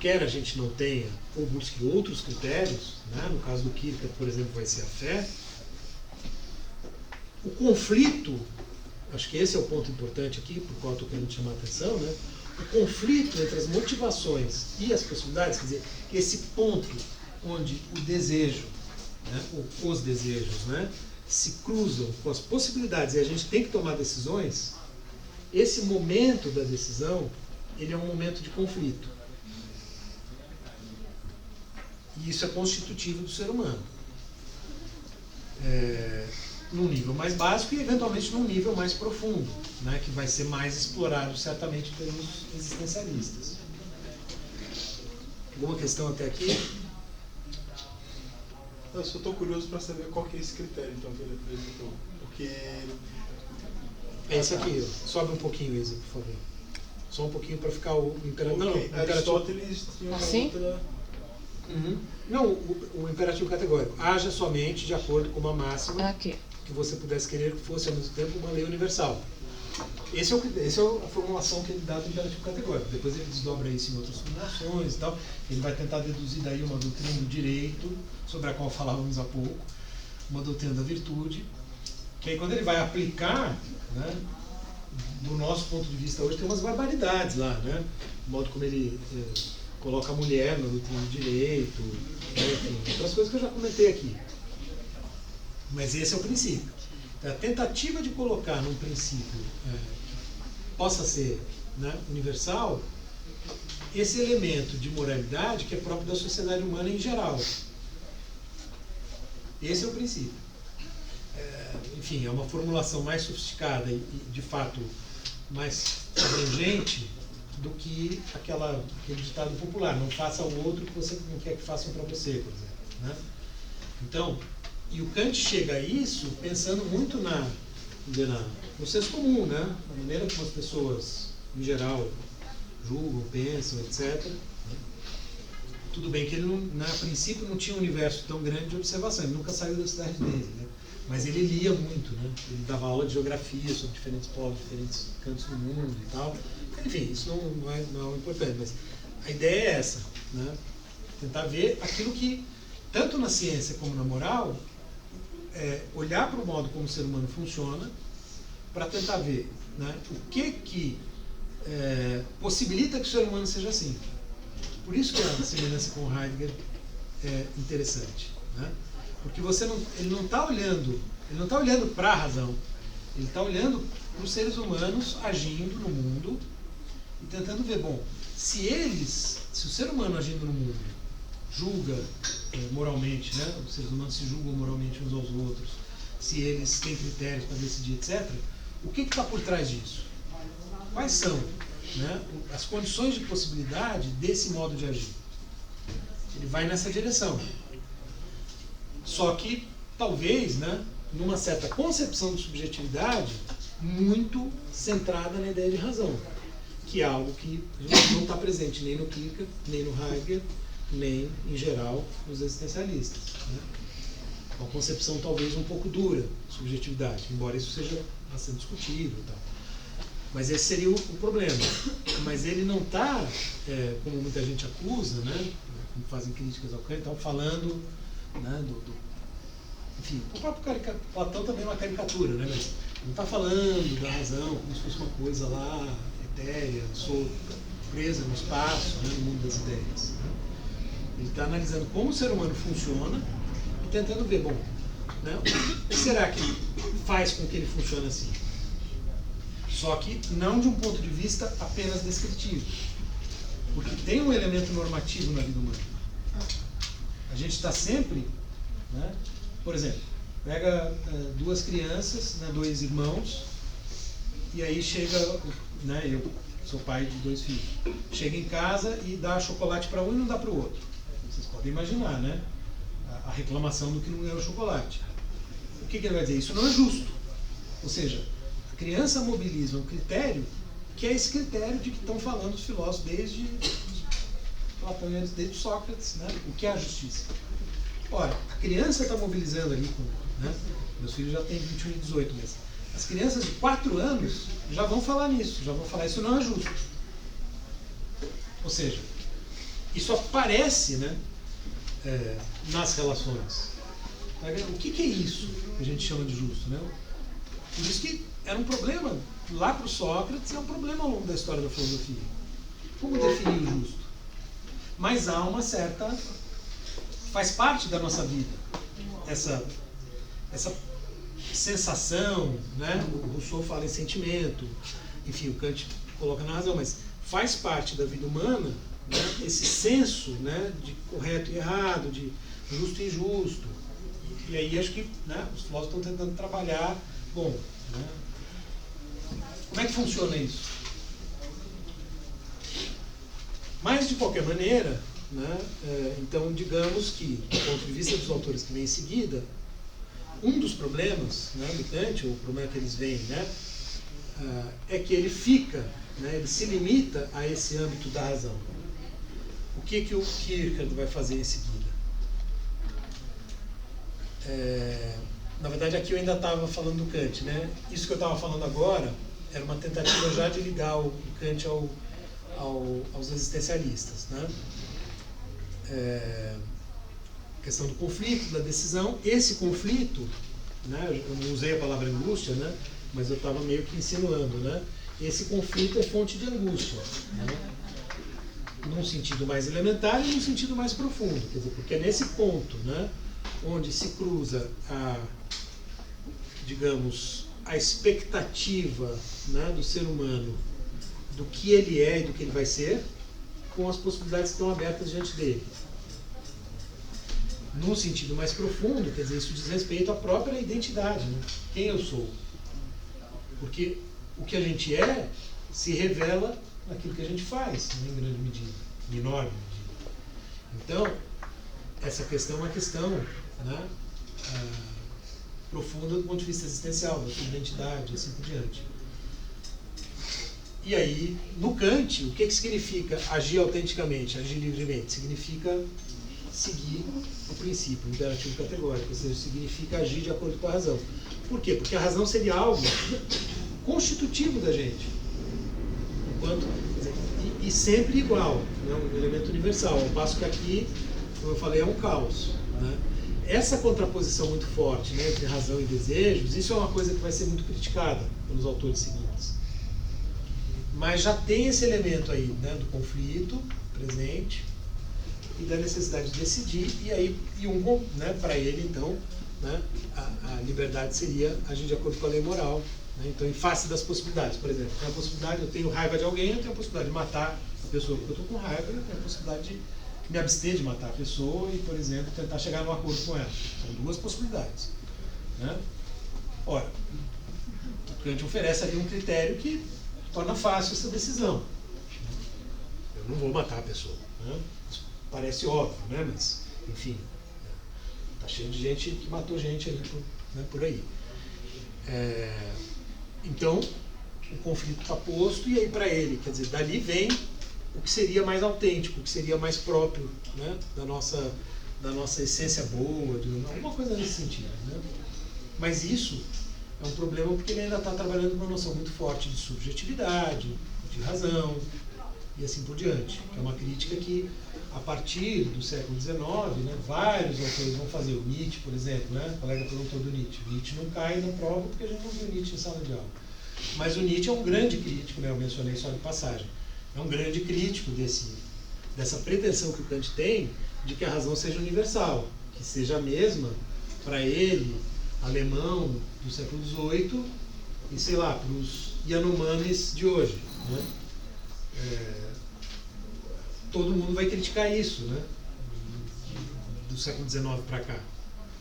Speaker 1: quer a gente não tenha ou busque outros critérios, né? No caso do Kierkegaard, por exemplo, vai ser a fé, o conflito, acho que esse é o ponto importante aqui, por qual eu estou querendo chamar a atenção, né? O conflito entre as motivações e as possibilidades, quer dizer, esse ponto onde o desejo, né, ou os desejos, né, se cruzam com as possibilidades e a gente tem que tomar decisões, esse momento da decisão, ele é um momento de conflito. E isso é constitutivo do ser humano. Num nível mais básico e eventualmente num nível mais profundo, né, que vai ser mais explorado certamente pelos existencialistas. Alguma questão até aqui?
Speaker 3: Eu só estou curioso para saber qual que é esse critério então, que ele apresentou. Porque.
Speaker 1: É esse aqui, ó. Sobe um pouquinho, Isa, por favor. Só um pouquinho para ficar o imperativo. Não,
Speaker 3: Okay. Aristóteles tinha uma
Speaker 4: Assim?
Speaker 3: outra.
Speaker 1: Uhum. Não, o imperativo categórico. Haja somente de acordo com uma máxima
Speaker 4: Aqui.
Speaker 1: que você pudesse querer que fosse ao mesmo tempo uma lei universal. Essa é a formulação que ele dá do imperativo categórico. Depois ele desdobra isso em outras formulações e tal. Ele vai tentar deduzir daí uma doutrina do direito, sobre a qual falávamos há pouco, uma doutrina da virtude, que aí quando ele vai aplicar, né, do nosso ponto de vista hoje, tem umas barbaridades lá, né? O modo como ele coloca a mulher na doutrina do direito, né, enfim, outras coisas que eu já comentei aqui. Mas esse é o princípio. A tentativa de colocar num princípio que possa ser, né, universal, esse elemento de moralidade que é próprio da sociedade humana em geral. Esse é o princípio. Enfim, é uma formulação mais sofisticada e de fato mais abrangente do que aquele ditado popular: não faça ao outro o que você não quer que façam para você, por exemplo, né? Então, e o Kant chega a isso pensando muito no senso comum, né? Na maneira como as pessoas, em geral, julgam, pensam, etc. Tudo bem que ele, a princípio, não tinha um universo tão grande de observação, ele nunca saiu da cidade dele, né? Mas ele lia muito, né? Ele dava aula de geografia sobre diferentes povos, diferentes cantos do mundo e tal. Enfim, isso não é importante, mas a ideia é essa, né? Tentar ver aquilo que, tanto na ciência como na moral, olhar para o modo como o ser humano funciona, para tentar ver, né, o que possibilita que o ser humano seja assim. Por isso que a semelhança com Heidegger é interessante, né? Porque ele não está olhando para a razão, ele está olhando para os seres humanos agindo no mundo e tentando ver, bom, se o ser humano agindo no mundo julga moralmente, né? Os seres humanos se julgam moralmente uns aos outros, se eles têm critérios para decidir, etc., o que está por trás disso? Quais são, né, as condições de possibilidade desse modo de agir? Ele vai nessa direção. Só que, talvez, né, numa certa concepção de subjetividade muito centrada na ideia de razão, que é algo que não está presente nem no Kierkegaard, nem no Heidegger, nem, em geral, nos existencialistas, né? Uma concepção talvez um pouco dura de subjetividade, embora isso seja bastante discutível e tal. Mas esse seria o problema. Mas ele não está, como muita gente acusa, né, como fazem críticas ao Kant, estão falando, né, enfim, o próprio Platão também é uma caricatura, né, mas não está falando da razão como se fosse uma coisa lá etérea, solta, presa no espaço, né, no mundo das ideias, né? Ele está analisando como o ser humano funciona e tentando ver, bom, né, o que será que faz com que ele funcione assim? Só que não de um ponto de vista apenas descritivo, porque tem um elemento normativo na vida humana. A gente está sempre, né, por exemplo, pega duas crianças, né, dois irmãos, e aí chega, né, eu sou pai de dois filhos, chega em casa e dá chocolate para um e não dá para o outro. Vocês podem imaginar, né, a reclamação do que não ganhou chocolate. O que ele vai dizer? Isso não é justo. Ou seja, a criança mobiliza um critério que é esse critério de que estão falando os filósofos desde Platão, desde Sócrates, né, o que é a justiça. Ora, a criança está mobilizando ali, né, meus filhos já têm 21 e 18, mas as crianças de 4 anos já vão falar nisso, já vão falar isso não é justo. Ou seja, isso aparece, né, nas relações. O que é isso que a gente chama de justo? Né? Por isso que era um problema, lá para o Sócrates, é um problema ao longo da história da filosofia. Como definir o justo? Mas há uma certa... faz parte da nossa vida, essa sensação, né? O Rousseau fala em sentimento, enfim, o Kant coloca na razão, mas faz parte da vida humana, né? Esse senso, né? De correto e errado, de justo e injusto. E aí acho que, né, os filósofos estão tentando trabalhar, bom, né, como é que funciona isso? Mas, de qualquer maneira, né, então digamos que, do ponto de vista dos autores que vêm em seguida, um dos problemas, né, do Kant, o problema que eles veem, né, é que ele fica, né, ele se limita a esse âmbito da razão. O que o Kierkegaard vai fazer em seguida? Na verdade, aqui eu ainda estava falando do Kant, né? Isso que eu estava falando agora era uma tentativa já de ligar o Kant aos existencialistas, né? Questão do conflito, da decisão. Esse conflito, né? Eu não usei a palavra angústia, né? Mas eu estava meio que insinuando, né? Esse conflito é fonte de angústia, né? Num sentido mais elementar e num sentido mais profundo, quer dizer, porque é nesse ponto, né, onde se cruza digamos, a expectativa, né, do ser humano, do que ele é e do que ele vai ser, com as possibilidades que estão abertas diante dele. Num sentido mais profundo, quer dizer, isso diz respeito à própria identidade, né? Quem eu sou. Porque o que a gente é se revela naquilo que a gente faz, em grande medida, em enorme medida. Então, essa questão é uma questão, né, profunda do ponto de vista existencial, da sua identidade, assim por diante. E aí, no Kant, o que significa agir autenticamente, agir livremente? Significa seguir o princípio, o imperativo categórico, ou seja, significa agir de acordo com a razão. Por quê? Porque a razão seria algo constitutivo da gente. Enquanto, e sempre igual, né, um elemento universal, ao passo que aqui, como eu falei, é um caos, né? Essa contraposição muito forte, né, entre razão e desejos, isso é uma coisa que vai ser muito criticada pelos autores seguintes. Mas já tem esse elemento aí, né, do conflito presente e da necessidade de decidir, e aí Jung, né, para ele, então, né, a liberdade seria agir de acordo com a lei moral. Né? Então, em face das possibilidades, por exemplo, tem a possibilidade, eu tenho raiva de alguém, eu tenho a possibilidade de matar a pessoa porque eu estou com raiva, eu tenho a possibilidade de me abster de matar a pessoa e, por exemplo, tentar chegar num acordo com ela. São duas possibilidades. Né? Ora, o Kant oferece ali um critério que torna fácil essa decisão. Eu não vou matar a pessoa. Né? Isso parece óbvio, né? Mas, enfim, está cheio de gente que matou gente ali por aí. Então, o conflito está posto e aí para ele, quer dizer, dali vem o que seria mais autêntico, o que seria mais próprio, né, da nossa essência boa, alguma coisa nesse sentido. Né? Mas isso é um problema porque ele ainda está trabalhando com uma noção muito forte de subjetividade, de razão e assim por diante. Que é uma crítica que, a partir do século XIX, né, vários autores vão fazer. O Nietzsche, por exemplo, né, o colega perguntou do Nietzsche. Nietzsche não cai na prova porque a gente não viu Nietzsche em sala de aula. Mas o Nietzsche é um grande crítico, né, eu mencionei só de passagem. É um grande crítico dessa pretensão que o Kant tem de que a razão seja universal, que seja a mesma para ele, alemão do século XVIII, e sei lá, para os Yanomamis de hoje. Né? Todo mundo vai criticar isso, né? Do século XIX para cá.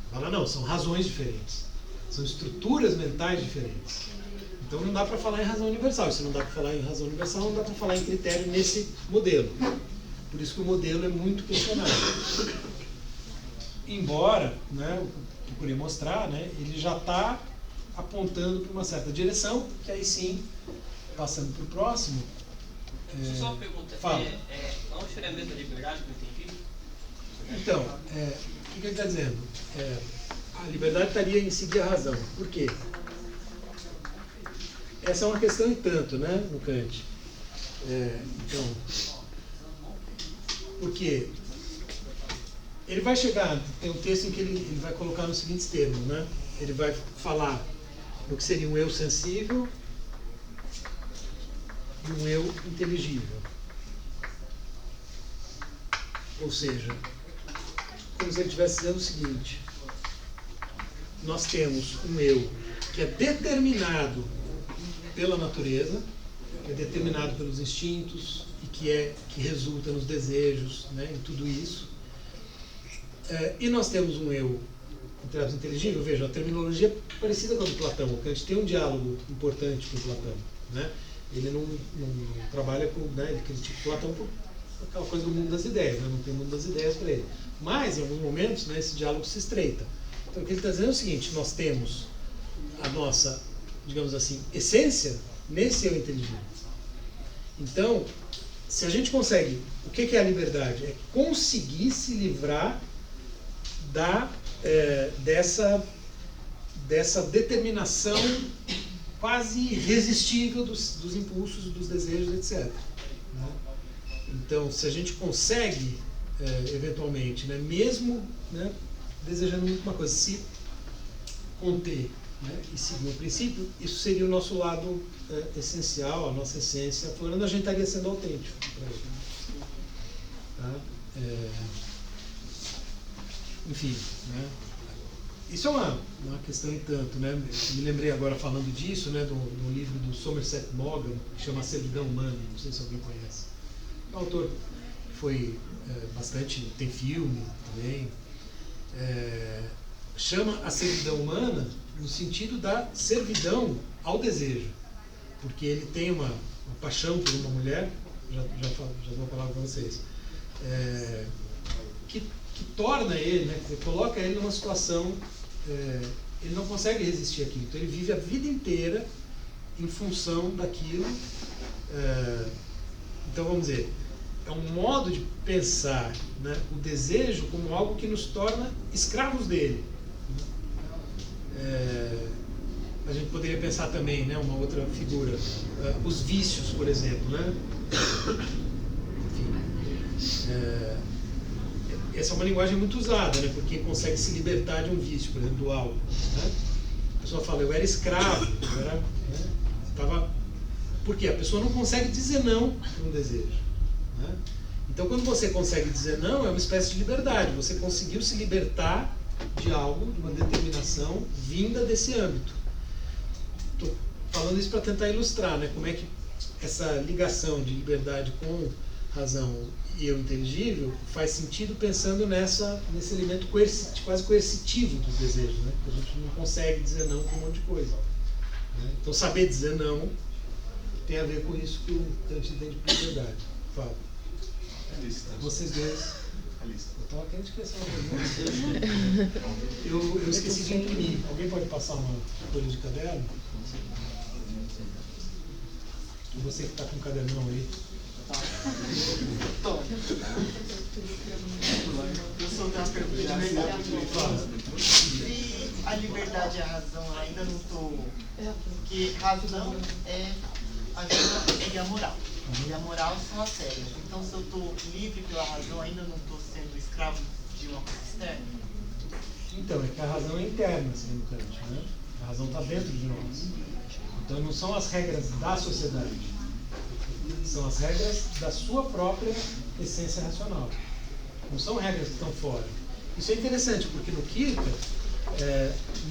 Speaker 1: Fala, não, são razões diferentes, são estruturas mentais diferentes. Então não dá para falar em razão universal. Se não dá para falar em razão universal, não dá para falar em critério nesse modelo. Por isso que o modelo é muito questionado. Embora, né, o que eu queria mostrar, né, ele já está apontando para uma certa direção, que aí sim, passando para o próximo.
Speaker 5: Só uma pergunta.
Speaker 1: Fala.
Speaker 5: Não seria a mesma liberdade que eu entendi?
Speaker 1: Então, o que ele está dizendo? A liberdade estaria em seguir a razão. Por quê? Essa é uma questão e tanto, né, no Kant. Então, Porque ele vai chegar, tem um texto em que ele vai colocar nos seguintes termos, né? Ele vai falar do que seria um eu sensível e um eu inteligível. Ou seja, como se ele estivesse dizendo o seguinte: nós temos um eu que é determinado pela natureza, que é determinado pelos instintos e que resulta nos desejos, né, em tudo isso. E nós temos um eu inteligível. Veja, a terminologia é parecida com a do Platão. O Kant tem um diálogo importante com o Platão, né? Ele não trabalha com, né, ele critica o Platão por aquela coisa do mundo das ideias, né? Não tem mundo das ideias para ele. Mas, em alguns momentos, né, esse diálogo se estreita. Então, o que ele está dizendo é o seguinte: nós temos a nossa, digamos assim, essência nesse eu inteligível. Então, se a gente consegue, o que é a liberdade? É conseguir se livrar dessa determinação quase irresistível dos impulsos, dos desejos, etc. Né? Então, se a gente consegue, eventualmente, né, mesmo, né, desejando muito uma coisa, se conter, né, e seguir um princípio, isso seria o nosso lado essencial, a nossa essência aflorando, a gente estaria sendo autêntico para ele. Tá? Enfim, né? Isso é uma questão em tanto, né? Me lembrei agora falando disso, né, do livro do Somerset Maugham, que chama A Servidão Humana, não sei se alguém conhece. É um autor que foi bastante, tem filme também. Chama A Servidão Humana no sentido da servidão ao desejo, porque ele tem uma paixão por uma mulher, já dou a palavra para vocês, que torna ele, né, que coloca ele numa situação, ele não consegue resistir àquilo, então ele vive a vida inteira em função daquilo. Então vamos dizer, é um modo de pensar, né, o desejo como algo que nos torna escravos dele. A gente poderia pensar também, né, uma outra figura, os vícios, por exemplo, né? Enfim, essa é uma linguagem muito usada, né, por quem consegue se libertar de um vício, por exemplo, do álcool. Né? A pessoa fala, eu era escravo, Por quê? A pessoa não consegue dizer não para um desejo. Né? Então, quando você consegue dizer não, é uma espécie de liberdade. Você conseguiu se libertar de algo, de uma determinação vinda desse âmbito. Estou falando isso para tentar ilustrar, né, como é que essa ligação de liberdade com razão e eu inteligível faz sentido pensando nesse elemento quase coercitivo dos desejos, né? A gente não consegue dizer não com um monte de coisa. Né? Então, saber dizer não tem a ver com isso que o Kant entende por liberdade. Fala. Vocês dois. Eu estava querendo esquecer uma coisa. Eu esqueci de imprimir. Alguém pode passar uma folha de caderno? Você que está com o cadernão aí.
Speaker 6: Eu sou da pergunta de verdade. Se a liberdade e a razão ainda não estou. Porque razão seria a moral. E a moral são as regras. Então, se eu estou livre pela razão, ainda não estou sendo escravo de uma coisa externa?
Speaker 1: Então, é que a razão é interna, segundo Kant, né? A razão está dentro de nós. Então, não são as regras da sociedade. São as regras da sua própria essência racional. Não são regras que estão fora. Isso é interessante, porque no Kierkegaard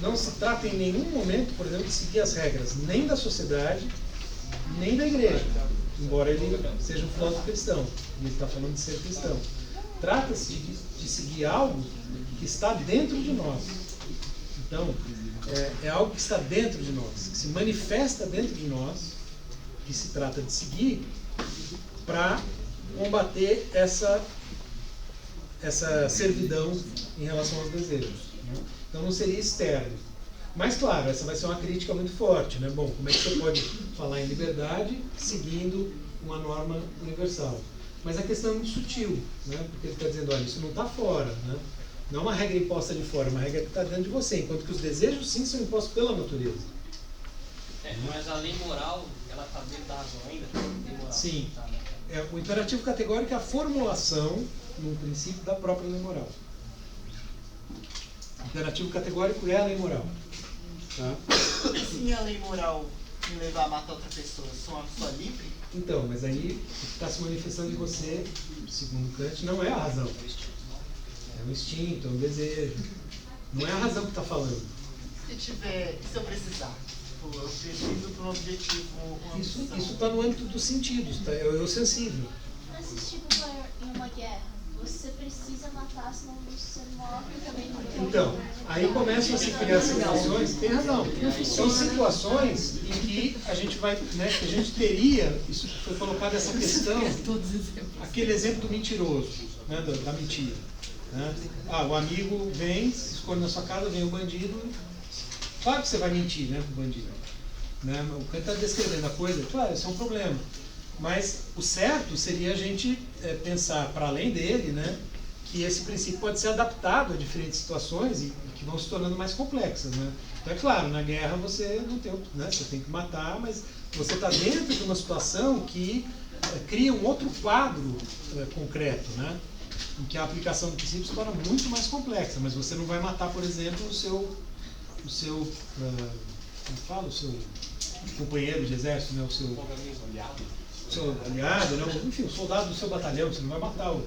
Speaker 1: não se trata em nenhum momento, por exemplo, de seguir as regras nem da sociedade, nem da igreja. Embora ele seja um filósofo cristão, e ele está falando de ser cristão. Trata-se de seguir algo que está dentro de nós. Então, é algo que está dentro de nós, que se manifesta dentro de nós, que se trata de seguir para combater essa servidão em relação aos desejos. Né? Então não seria externo. Mas claro, essa vai ser uma crítica muito forte, né? Bom, como é que você pode falar em liberdade seguindo uma norma universal? Mas a questão é muito sutil, né? Porque ele está dizendo, olha, isso não está fora, né? Não é uma regra imposta de fora, é uma regra que está dentro de você, enquanto que os desejos sim são impostos pela natureza.
Speaker 5: Mas a lei moral, ela está dentro da razão ainda? Lei moral,
Speaker 1: sim.
Speaker 5: Tá, né?
Speaker 1: O imperativo categórico é a formulação num princípio da própria lei moral. O imperativo categórico é a lei moral. Tá?
Speaker 6: Se a lei moral me levar a matar outra pessoa, eu sou uma pessoa livre?
Speaker 1: Então, mas aí o que está se manifestando em você, segundo Kant, não é a razão. É um instinto, é um desejo. Não é a razão que está falando.
Speaker 6: Se eu precisar, tipo, eu preciso para um objetivo, uma
Speaker 1: Isso
Speaker 6: missão.
Speaker 1: está no âmbito dos sentidos, tá? É o sensível.
Speaker 2: Mas se tipo em uma guerra, você precisa matar, senão você morre também não tem.
Speaker 1: Então, aí começam a se criar situações, tem razão, são situações em que a gente vai, né, que a gente teria, isso foi colocado essa questão, aquele exemplo do mentiroso, né, da mentira. Né? O amigo vem, se esconde na sua casa, vem o bandido, claro que você vai mentir, né, pro bandido. Né? O Kant está descrevendo a coisa, claro, isso é um problema. Mas o certo seria a gente pensar, para além dele, né, que esse princípio pode ser adaptado a diferentes situações e que vão se tornando mais complexas. Né? Então, é claro, na guerra você não tem, né, você tem que matar, mas você está dentro de uma situação que cria um outro quadro concreto, né, em que a aplicação do princípio se torna muito mais complexa, mas você não vai matar, por exemplo, o seu companheiro de exército, né, o seu aliado, né, enfim, o soldado do seu batalhão. Você não vai matar o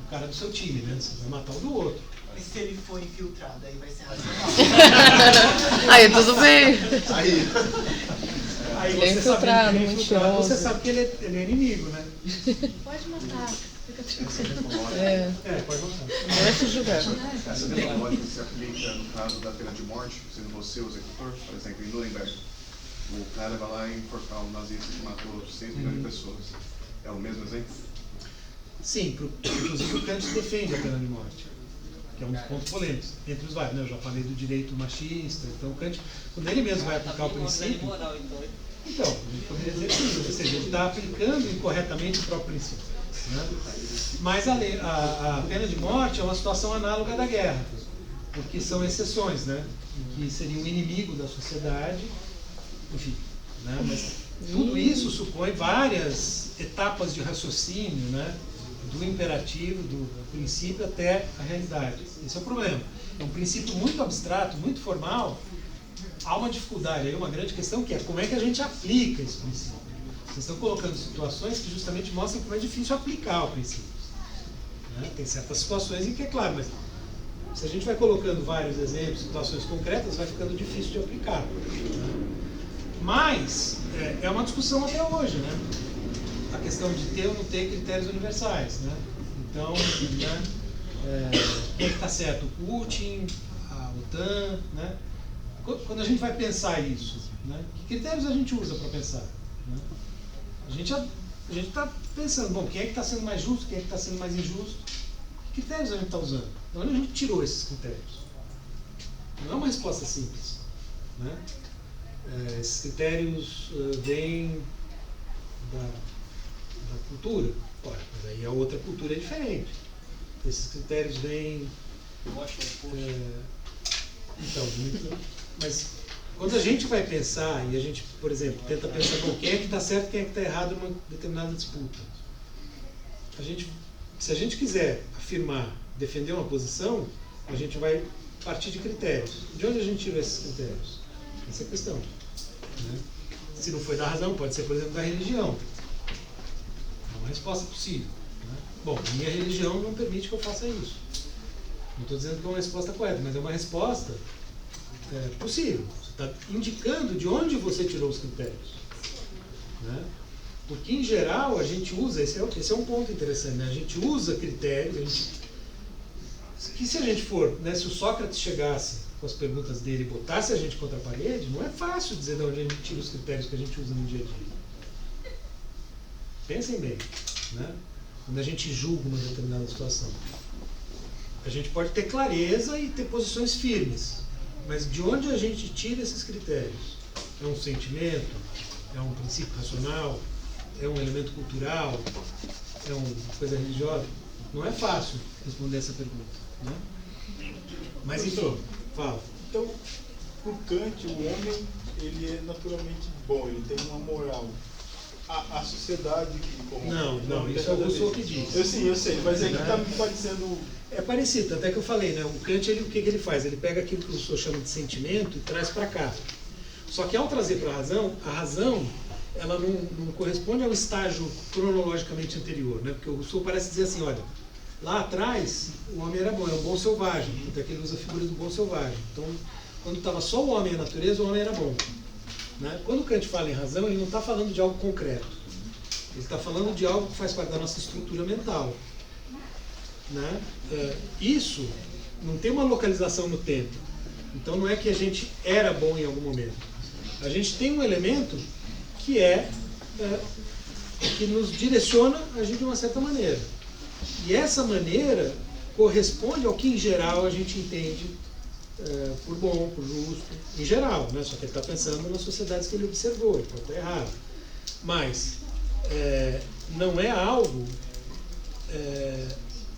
Speaker 1: cara do seu time, né, você vai matar o do outro.
Speaker 6: E se ele for infiltrado, aí vai ser racional.
Speaker 4: Aí tudo bem.
Speaker 1: Aí
Speaker 4: Ele é
Speaker 1: você sabe que ele é infiltrado,
Speaker 4: mentiroso.
Speaker 1: você sabe que ele é inimigo, né?
Speaker 2: Pode matar. Fica
Speaker 1: Pode matar.
Speaker 4: Não é se julgar.
Speaker 7: Essa mesma lógica se aplica no caso da pena de morte, sendo você o executor, por exemplo, em Nuremberg. O cara vai lá enforcar um nazista que matou 6 milhões de pessoas. É o mesmo exemplo?
Speaker 1: Sim, inclusive o Kant defende a pena de morte, que é um dos pontos polêmicos, entre os vários, né? Eu já falei do direito machista, então o Kant, quando ele mesmo vai aplicar o princípio, então, a gente poderia dizer sim, ou seja, ele está aplicando incorretamente o próprio princípio. Né? Mas a pena de morte é uma situação análoga da guerra, porque são exceções, né? Que seria um inimigo da sociedade, enfim, né? Mas tudo isso supõe várias etapas de raciocínio, né? Do imperativo, do princípio até a realidade. Esse é o problema. É um princípio muito abstrato, muito formal. Há uma dificuldade aí, uma grande questão, que é como é que a gente aplica esse princípio. Vocês estão colocando situações que justamente mostram como é difícil aplicar o princípio. Né? Tem certas situações em que é claro, mas se a gente vai colocando vários exemplos, situações concretas, vai ficando difícil de aplicar. Né? Mas é uma discussão até hoje, né? A questão de ter ou não ter critérios universais, né? Então, né, quem é que está certo? O Putin, a OTAN, né? Quando a gente vai pensar isso, né, que critérios a gente usa para pensar? Né? A gente está pensando, bom, quem é que está sendo mais justo, quem é que está sendo mais injusto? Que critérios a gente está usando? De onde a gente tirou esses critérios? Não é uma resposta simples. Né? Esses critérios vêm da cultura? Ora, mas aí a outra cultura é diferente. Esses critérios vêm... Então, mas quando a gente vai pensar, e a gente, por exemplo, tenta pensar, bom, quem é que está certo e quem é que está errado numa determinada disputa, se a gente quiser afirmar, defender uma posição, a gente vai partir de critérios. De onde a gente tirou esses critérios? Essa é a questão. Né? Se não foi da razão, pode ser, por exemplo, da religião. É uma resposta possível. Né? Bom, minha religião não permite que eu faça isso. Não estou dizendo que é uma resposta correta, mas é uma resposta possível. Você está indicando de onde você tirou os critérios. Né? Porque, em geral, a gente usa, esse é um ponto interessante, né? A gente usa critérios, que se a gente for, né, se o Sócrates chegasse com as perguntas dele e botasse a gente contra a parede, não é fácil dizer de onde a gente tira os critérios que a gente usa no dia a dia. Pensem bem, né? Quando a gente julga uma determinada situação. A gente pode ter clareza e ter posições firmes, mas de onde a gente tira esses critérios? É um sentimento? É um princípio racional? É um elemento cultural? É uma coisa religiosa? Não é fácil responder essa pergunta. Né? Mas enfim, fala.
Speaker 3: Então, por Kant, o homem ele é naturalmente bom, ele tem uma moral. a sociedade que corrompe.
Speaker 1: Não, isso é o Rousseau que diz.
Speaker 3: Eu sei, mas aqui está me parecendo...
Speaker 1: É parecido, tanto é que eu falei, né? O Kant, o que ele faz? Ele pega aquilo que o Rousseau chama de sentimento e traz para cá. Só que ao trazer para a razão, ela não corresponde ao estágio cronologicamente anterior, né? Porque o Rousseau parece dizer assim, olha, lá atrás o homem era bom, era um bom selvagem, até que ele usa a figura do bom selvagem. Então, quando estava só o homem e a natureza, o homem era bom. Né? Quando o Kant fala em razão, ele não está falando de algo concreto. Ele está falando de algo que faz parte da nossa estrutura mental. Né? Isso não tem uma localização no tempo. Então não é que a gente era bom em algum momento. A gente tem um elemento que que nos direciona a agir de uma certa maneira. E essa maneira corresponde ao que em geral a gente entende por bom, por justo, em geral, né? Só que ele está pensando nas sociedades que ele observou, ele pode estar errado. Mas não é algo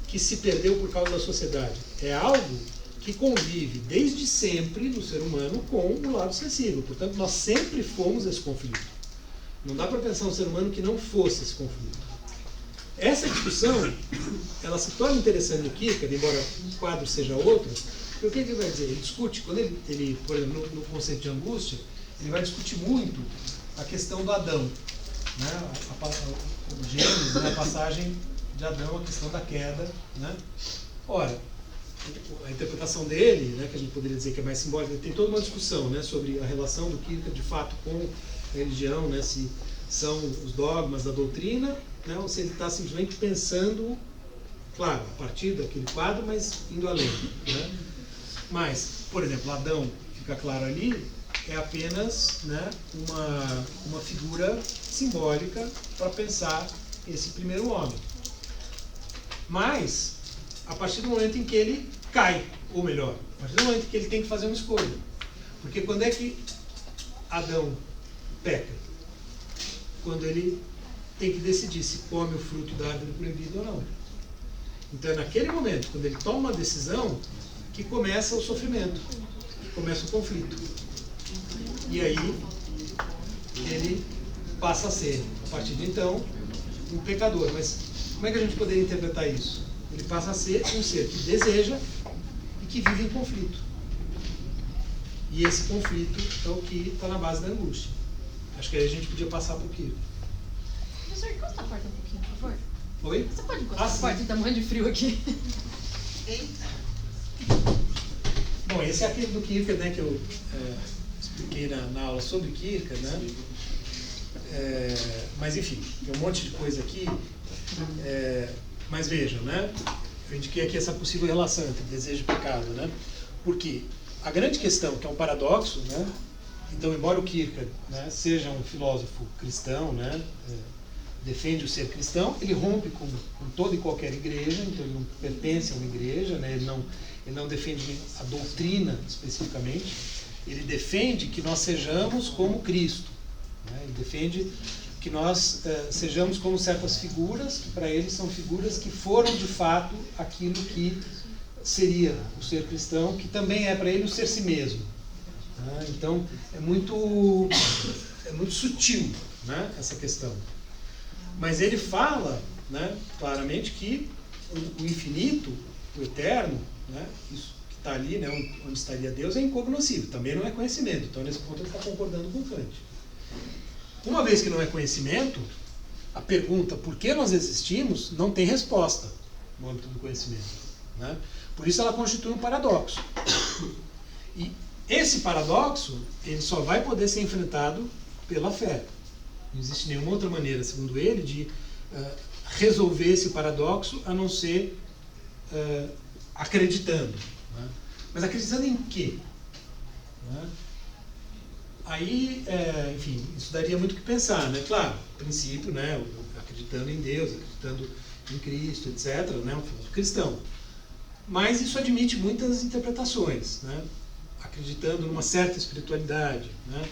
Speaker 1: que se perdeu por causa da sociedade. É algo que convive desde sempre no ser humano com o lado sensível. Portanto, nós sempre fomos esse conflito. Não dá para pensar um ser humano que não fosse esse conflito. Essa discussão, ela se torna interessante no Kierkegaard, embora o quadro seja outro, porque o que ele vai dizer? Ele discute, quando ele por exemplo, no conceito de angústia, ele vai discutir muito a questão do Adão, né? O Gênesis, né? A passagem de Adão, a questão da queda, né? Ora, a interpretação dele, né, que a gente poderia dizer que é mais simbólica, tem toda uma discussão, né, sobre a relação do Kierkegaard de fato com a religião, né, se são os dogmas da doutrina, né, ou se ele está simplesmente pensando, claro, a partir daquele quadro, mas indo além. Né? Mas, por exemplo, Adão, fica claro ali, é apenas, né, uma figura simbólica para pensar esse primeiro homem. Mas, a partir do momento em que ele cai, ou melhor, a partir do momento em que ele tem que fazer uma escolha. Porque quando é que Adão peca? Quando ele tem que decidir se come o fruto da árvore proibida ou não. Então é naquele momento, quando ele toma uma decisão, que começa o sofrimento, que começa o conflito. E aí ele passa a ser, a partir de então, um pecador. Mas como é que a gente poderia interpretar isso? Ele passa a ser um ser que deseja e que vive em conflito. E esse conflito é o que está na base da angústia. Acho que aí a gente podia passar por aqui.
Speaker 8: Professor, encosta a porta um pouquinho, por favor.
Speaker 1: Oi?
Speaker 8: Você pode encostar a porta? Tá morrendo de frio aqui.
Speaker 1: Bom, esse é aquele do Kierkegaard, né, que eu expliquei na aula sobre Kierkegaard, né? Mas enfim, tem um monte de coisa aqui. Mas vejam, né? Eu indiquei aqui essa possível relação entre desejo e pecado, né? Porque a grande questão, que é um paradoxo, né? Então, embora o Kierkegaard, né, seja um filósofo cristão, né, defende o ser cristão, ele rompe com toda e qualquer igreja, então ele não pertence a uma igreja, né, ele não defende a doutrina especificamente, ele defende que nós sejamos como Cristo, né, ele defende que nós sejamos como certas figuras, que para ele são figuras que foram de fato aquilo que seria o ser cristão, que também é para ele o ser si mesmo. Então é muito sutil, né, essa questão. Mas ele fala, né, claramente que o infinito, o eterno, né, isso que está ali, né, onde estaria Deus, é incognoscível, também não é conhecimento. Então nesse ponto ele está concordando com Kant. Uma vez que não é conhecimento, a pergunta por que nós existimos não tem resposta no âmbito do conhecimento. Né? Por isso ela constitui um paradoxo. E esse paradoxo, ele só vai poder ser enfrentado pela fé. Não existe nenhuma outra maneira, segundo ele, de resolver esse paradoxo a não ser acreditando. Né? Mas acreditando em quê? Né? Aí, enfim, isso daria muito o que pensar, né? Claro, a princípio, né, acreditando em Deus, acreditando em Cristo, etc., né, um filósofo cristão. Mas isso admite muitas interpretações, né? Acreditando numa certa espiritualidade, né?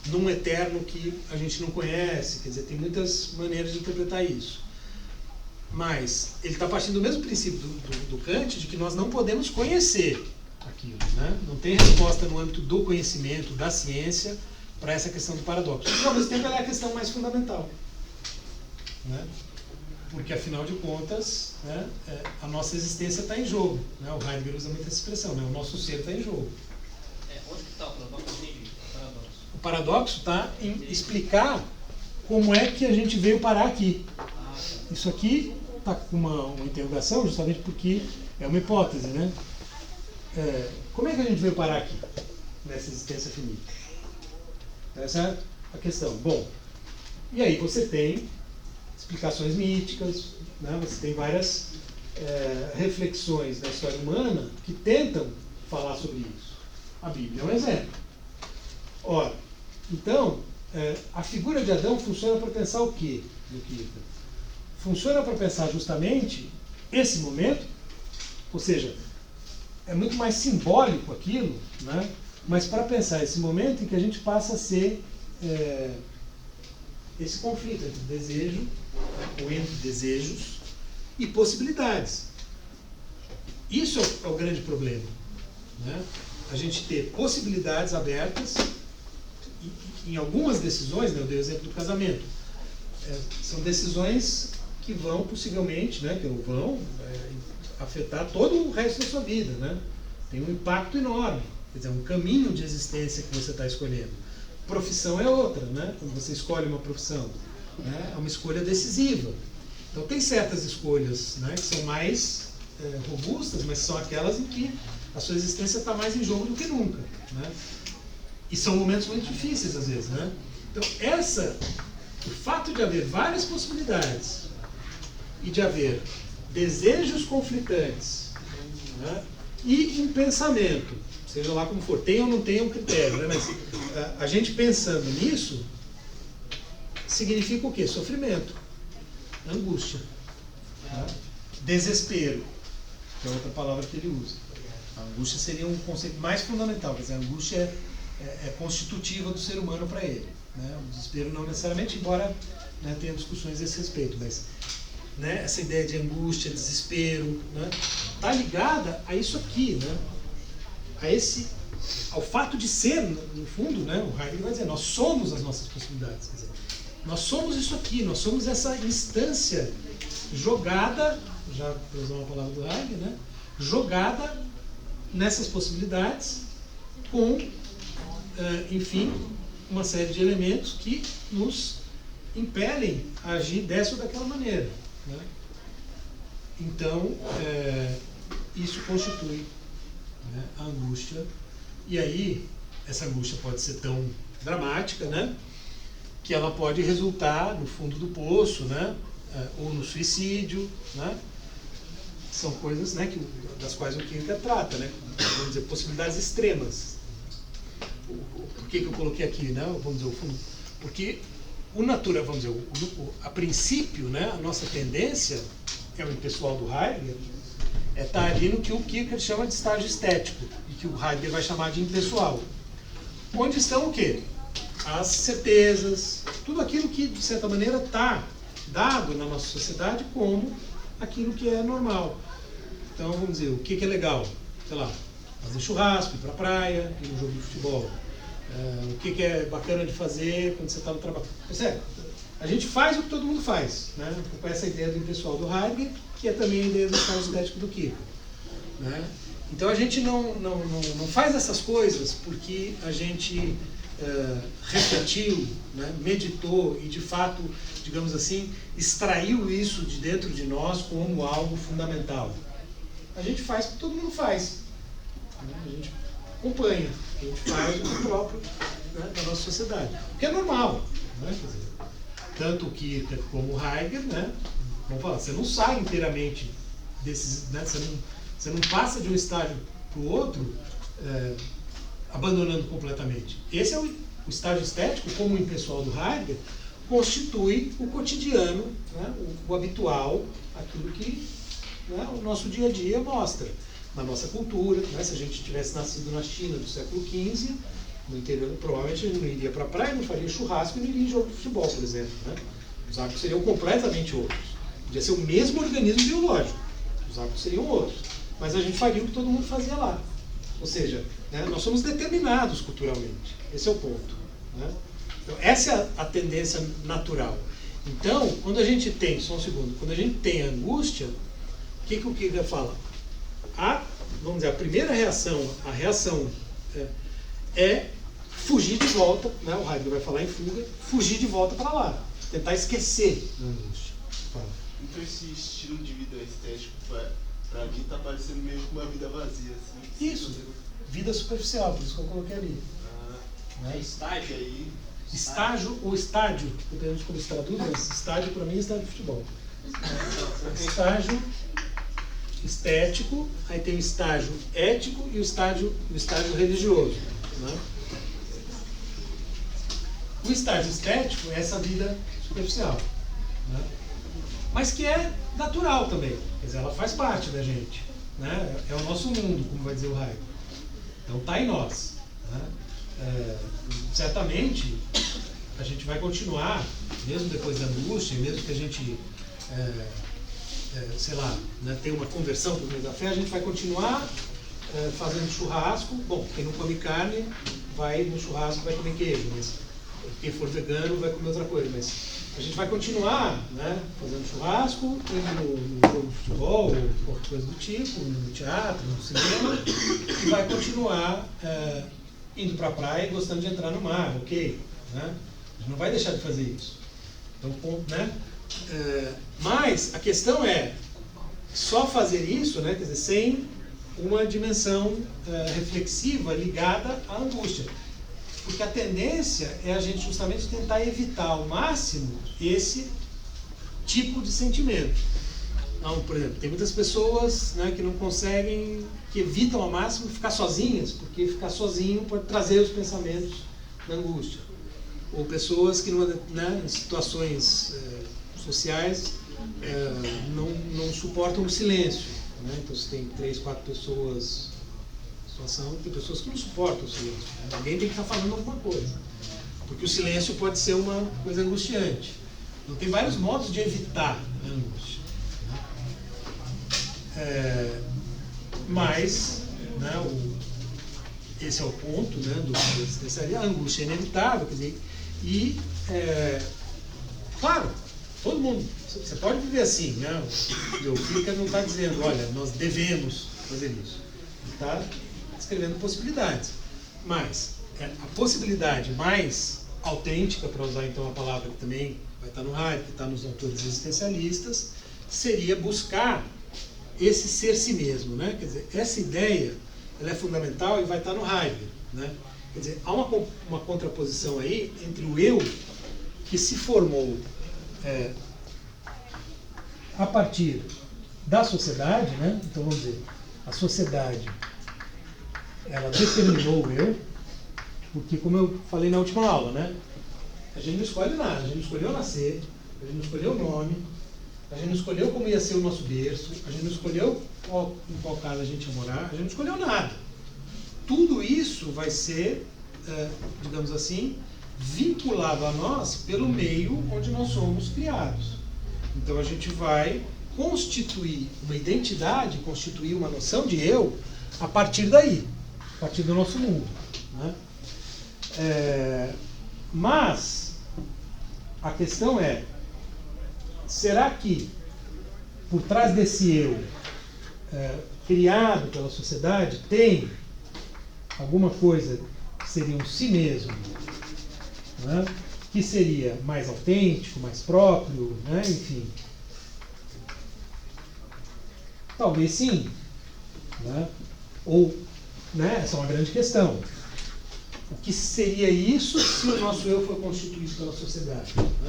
Speaker 1: Num eterno que a gente não conhece, quer dizer, tem muitas maneiras de interpretar isso. Mas ele está partindo do mesmo princípio do Kant, de que nós não podemos conhecer aquilo, né? Não tem resposta no âmbito do conhecimento, da ciência, para essa questão do paradoxo. E, ao mesmo tempo, ela é a questão mais fundamental. né? Porque, afinal de contas, né, a nossa existência está em jogo. Né? O Heidegger usa muito essa expressão, né? O nosso ser está em jogo.
Speaker 5: Onde que está o paradoxo? Entendi.
Speaker 1: O paradoxo está em explicar como é que a gente veio parar aqui. Isso aqui está com uma interrogação justamente porque é uma hipótese, né? Como é que a gente veio parar aqui, nessa existência finita? Essa é a questão. Bom, e aí você tem explicações míticas, né? Você tem várias reflexões da história humana que tentam falar sobre isso. A Bíblia é um exemplo. Ora, então, a figura de Adão funciona para pensar o quê? Funciona para pensar justamente esse momento, ou seja, é muito mais simbólico aquilo, né? Mas para pensar esse momento em que a gente passa a ser esse conflito entre desejo, ou entre desejos e possibilidades. Isso é o grande problema, né? A gente ter possibilidades abertas. Em algumas decisões, né, eu dei o exemplo do casamento, são decisões que vão possivelmente, né, que vão afetar todo o resto da sua vida, né? Tem um impacto enorme, quer dizer, um caminho de existência que você está escolhendo. Profissão é outra, né? Quando você escolhe uma profissão, né, é uma escolha decisiva. Então tem certas escolhas, né, que são mais robustas, mas são aquelas em que a sua existência está mais em jogo do que nunca, né? E são momentos muito difíceis às vezes, né? Então o fato de haver várias possibilidades e de haver desejos conflitantes, né, e um pensamento, seja lá como for, tem ou não tem um critério, né? Mas a gente pensando nisso significa o quê? Sofrimento, angústia, né? Desespero, que é outra palavra que ele usa. A angústia seria um conceito mais fundamental, quer dizer, a angústia é constitutiva do ser humano para ele, né? O desespero não necessariamente, embora, né, tenha discussões a esse respeito, mas, né, essa ideia de angústia, desespero, né, está ligada a isso aqui, né? Ao fato de ser, no fundo, né, o Heidegger vai dizer, nós somos as nossas possibilidades, quer dizer, nós somos isso aqui, nós somos essa instância jogada, já para usar uma palavra do Heidegger, né, jogada nessas possibilidades com, enfim, uma série de elementos que nos impelem a agir dessa ou daquela maneira, né? Então, isso constitui, né, a angústia. E aí, essa angústia pode ser tão dramática, né, que ela pode resultar no fundo do poço, né, ou no suicídio, né? São coisas, né, das quais o Kierkegaard trata, né, vamos dizer, possibilidades extremas. Por que eu coloquei aqui, né? Vamos dizer, o fundo, porque vamos dizer, a princípio, né, a nossa tendência, que é o impessoal do Heidegger, estar ali no que o Kierkegaard chama de estágio estético, e que o Heidegger vai chamar de impessoal. Onde estão o quê? As certezas, tudo aquilo que, de certa maneira, está dado na nossa sociedade como aquilo que é normal. Então, vamos dizer, o que é legal? Sei lá, fazer churrasco, ir para a praia, ir no jogo de futebol. O que é bacana de fazer quando você está no trabalho. Percebe? A gente faz o que todo mundo faz, né? Com essa ideia do impessoal do Heidegger, que é também a ideia do estágio estético do Kierkegaard, né? Então a gente não faz essas coisas porque a gente refletiu, né, meditou e de fato, digamos assim, extraiu isso de dentro de nós como algo fundamental. A gente faz o que todo mundo faz, né? A gente acompanha, a gente faz o próprio, né, da nossa sociedade, o que é normal, né? Quer dizer, tanto o Kierkegaard como o Heidegger, né, vamos falar, você não sai inteiramente desses, né, você não passa de um estágio para o outro abandonando completamente. Esse é o estágio estético, como o impessoal do Heidegger, constitui o cotidiano, né, o habitual, aquilo que, né, o nosso dia a dia mostra. Na nossa cultura, né, se a gente tivesse nascido na China do século XV, no interior, provavelmente a gente não iria para a praia, não faria churrasco e não iria em jogo de futebol, por exemplo, né? Os hábitos seriam completamente outros. Podia ser o mesmo organismo biológico, os hábitos seriam outros. Mas a gente faria o que todo mundo fazia lá. Ou seja, né, nós somos determinados culturalmente. Esse é o ponto, né? Então, essa é a tendência natural. Então, quando a gente tem, só um segundo, quando a gente tem angústia, o que o Kierkegaard fala? Vamos dizer, a primeira reação, a reação é fugir de volta, né? O Heidegger vai falar em fuga, fugir de volta para lá, tentar esquecer a angústia. Fala.
Speaker 3: Então esse estilo de vida estético, pra mim, tá parecendo meio que uma vida vazia, assim.
Speaker 1: Isso, vida superficial, por isso que eu coloquei ali.
Speaker 5: É estágio
Speaker 3: aí.
Speaker 1: Estágio ou estádio, dependendo de como se traduz, mas estádio para mim é estádio de futebol. Estágio estético, aí tem o estágio ético e o estágio religioso. Né? O estágio estético é essa vida superficial, né? Mas que é natural também, quer dizer, ela faz parte da gente, né? É o nosso mundo, como vai dizer o Heidegger. Então está em nós. Né? Certamente a gente vai continuar, mesmo depois da angústia, mesmo que a gente sei lá, né, tenha uma conversão por meio da fé, a gente vai continuar fazendo churrasco. Bom, quem não come carne vai no churrasco, vai comer queijo, mas quem for vegano vai comer outra coisa. Mas a gente vai continuar, né, fazendo churrasco, indo no jogo de futebol ou qualquer coisa do tipo, no teatro, no cinema, e vai continuar indo para a praia e gostando de entrar no mar, ok? Né? A gente não vai deixar de fazer isso. Então, né? Mas a questão é só fazer isso, né, quer dizer, sem uma dimensão reflexiva ligada à angústia. Porque a tendência é a gente justamente tentar evitar ao máximo esse tipo de sentimento. Então, por exemplo, tem muitas pessoas, né, que não conseguem, que evitam ao máximo ficar sozinhas, porque ficar sozinho pode trazer os pensamentos da angústia. Ou pessoas que, né, em situações sociais, não suportam o silêncio. Né? Então, se tem 3, 4 pessoas em situação, tem pessoas que não suportam o silêncio. Alguém tem que estar falando alguma coisa. Porque o silêncio pode ser uma coisa angustiante. Então, tem vários modos de evitar a angústia. Mas, né, esse é o ponto, né, do existencialismo. A angústia é inevitável, quer dizer, e, claro, todo mundo, você pode viver assim, né? O Kierkegaard não está dizendo, olha, nós devemos fazer isso. Ele está descrevendo possibilidades. Mas a possibilidade mais autêntica, para usar então a palavra que também vai estar no Heidegger, que está nos autores existencialistas, seria buscar esse ser si mesmo, né? Quer dizer, essa ideia, ela é fundamental e vai estar no Heidegger, né? Quer dizer, há uma contraposição aí entre o eu que se formou a partir da sociedade, né? Então vamos dizer, a sociedade, ela determinou o eu, porque como eu falei na última aula, né? A gente não escolhe nada, a gente não escolheu nascer, a gente não escolheu o nome, a gente não escolheu como ia ser o nosso berço, a gente não escolheu em qual casa a gente ia morar, a gente não escolheu nada. Tudo isso vai ser, digamos assim, vinculado a nós pelo meio onde nós somos criados. Então a gente vai constituir uma identidade, constituir uma noção de eu a partir daí, a partir do nosso mundo. Né? Mas a questão é, será que por trás desse eu criado pela sociedade tem alguma coisa que seria um si mesmo, né? Que seria mais autêntico, mais próprio, né? Enfim. Talvez sim. Né? Ou, né? Essa é uma grande questão. O que seria isso se o nosso eu for constituído pela sociedade? Né?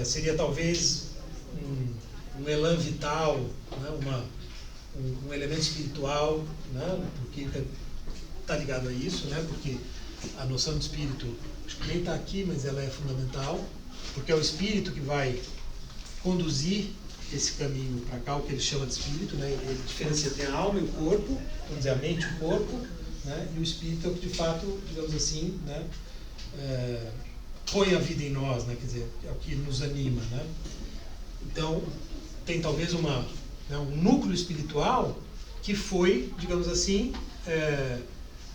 Speaker 1: Seria talvez um elan vital, né? Um elemento espiritual, né? Porque está ligado a isso, né? Porque a noção de espírito, acho que nem está aqui, mas ela é fundamental, porque é o espírito que vai conduzir esse caminho para cá, o que ele chama de espírito, né? Ele diferencia, tem a alma e o corpo, vamos dizer, a mente e o corpo, né? E o espírito é o que de fato, digamos assim, né? Põe a vida em nós, né? Quer dizer, é o que nos anima, né? Então, tem talvez um núcleo espiritual que foi, digamos assim,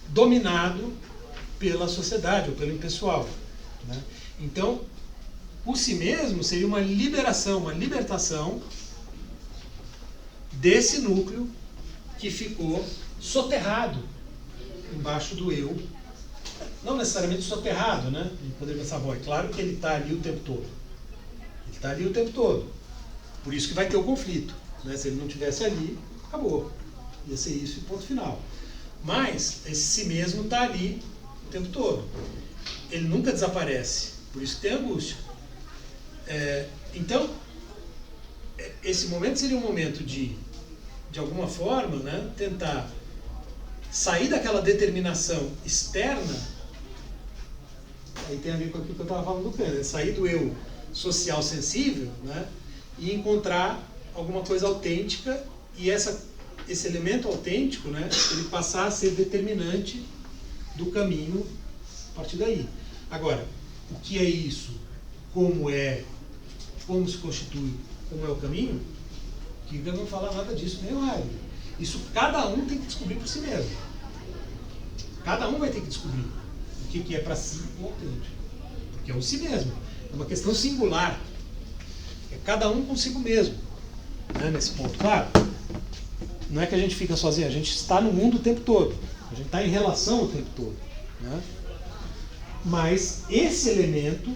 Speaker 1: dominado pela sociedade ou pelo impessoal. né? Então, o si mesmo seria uma liberação, uma libertação desse núcleo que ficou soterrado embaixo do eu. Não necessariamente soterrado, né? A gente poderia pensar, bom, é claro que ele está ali o tempo todo. Ele está ali o tempo todo. Por isso que vai ter o conflito, né? Se ele não estivesse ali, acabou. Ia ser isso e ponto final. Mas esse si mesmo está ali o tempo todo. Ele nunca desaparece. Por isso que tem angústia. Então, esse momento seria um momento de alguma forma, né, tentar sair daquela determinação externa. Aí tem a ver com aquilo que eu estava falando do Kahneman, sair do eu social sensível, né, e encontrar alguma coisa autêntica, e esse elemento autêntico, né, ele passar a ser determinante do caminho a partir daí. Agora, o que é isso? Como se constitui, como é o caminho? Que eu não falar nada disso, nem o Heidegger. Isso cada um tem que descobrir por si mesmo. Cada um vai ter que descobrir o que é para si o autêntico. Porque é o si mesmo. É uma questão singular. É cada um consigo mesmo. Né, nesse ponto. Claro, não é que a gente fica sozinho, a gente está no mundo o tempo todo. A gente está em relação o tempo todo. Né? Mas esse elemento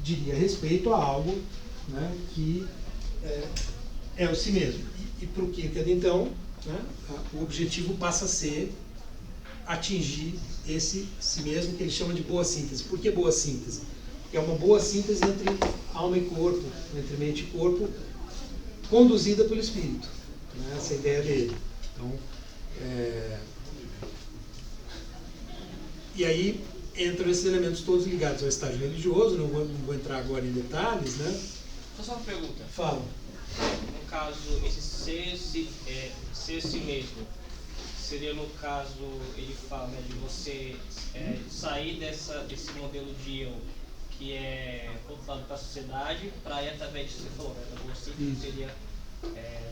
Speaker 1: diria respeito a algo, né, que é o si mesmo. E para o Kierkegaard, então, né, o objetivo passa a ser atingir esse si mesmo, que ele chama de boa síntese. Por que boa síntese? Porque é uma boa síntese entre alma e corpo, entre mente e corpo, conduzida pelo espírito. Né, essa é a ideia dele. Então, e aí entram esses elementos todos ligados ao estágio religioso. Não vou entrar agora em detalhes, né?
Speaker 5: Só uma pergunta.
Speaker 1: Fala.
Speaker 5: No caso, esse ser si mesmo, seria no caso, ele fala, né, de você sair desse modelo de eu, que é voltado para a sociedade, para ir através disso que você falou, né, da boa síntese, seria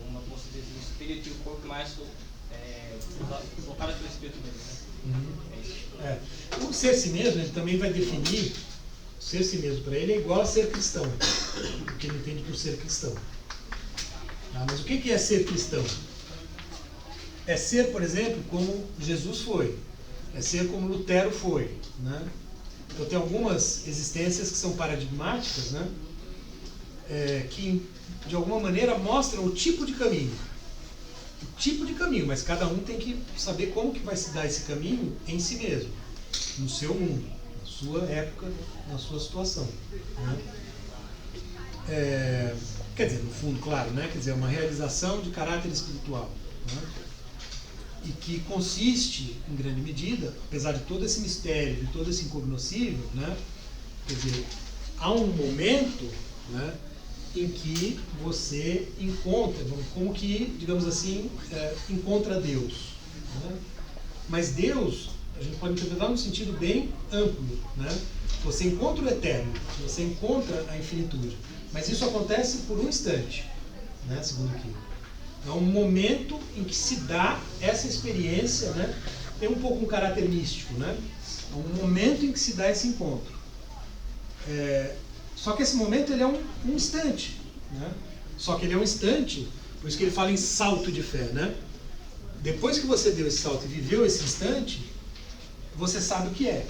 Speaker 5: uma boa síntese do espírito e o corpo mais focado pelo espírito mesmo, né?
Speaker 1: O ser si mesmo, ele também vai definir, ser si mesmo para ele é igual a ser cristão, o que ele entende por ser cristão. Tá? Mas o que é ser cristão? É ser, por exemplo, como Jesus foi, é ser como Lutero foi. Né? Então tem algumas existências que são paradigmáticas, né? Que de alguma maneira mostram o tipo de caminho. O tipo de caminho, mas cada um tem que saber como que vai se dar esse caminho em si mesmo, no seu mundo, na sua época, na sua situação. Né? Quer dizer, no fundo, claro, né? Quer dizer, uma realização de caráter espiritual. Né? E que consiste, em grande medida, apesar de todo esse mistério, de todo esse incognoscível, né? Quer dizer, há um momento, né, em que você encontra, como que, digamos assim, encontra Deus. Né? Mas Deus, a gente pode interpretar num sentido bem amplo. Né? Você encontra o eterno, você encontra a infinitude. Mas isso acontece por um instante, né? Segundo aqui. É um momento em que se dá essa experiência, né? Tem um pouco um caráter místico. Né? É um momento em que se dá esse encontro. Só que esse momento ele é um instante, né? Só que ele é um instante, por isso que ele fala em salto de fé, né? Depois que você deu esse salto e viveu esse instante, você sabe o que é.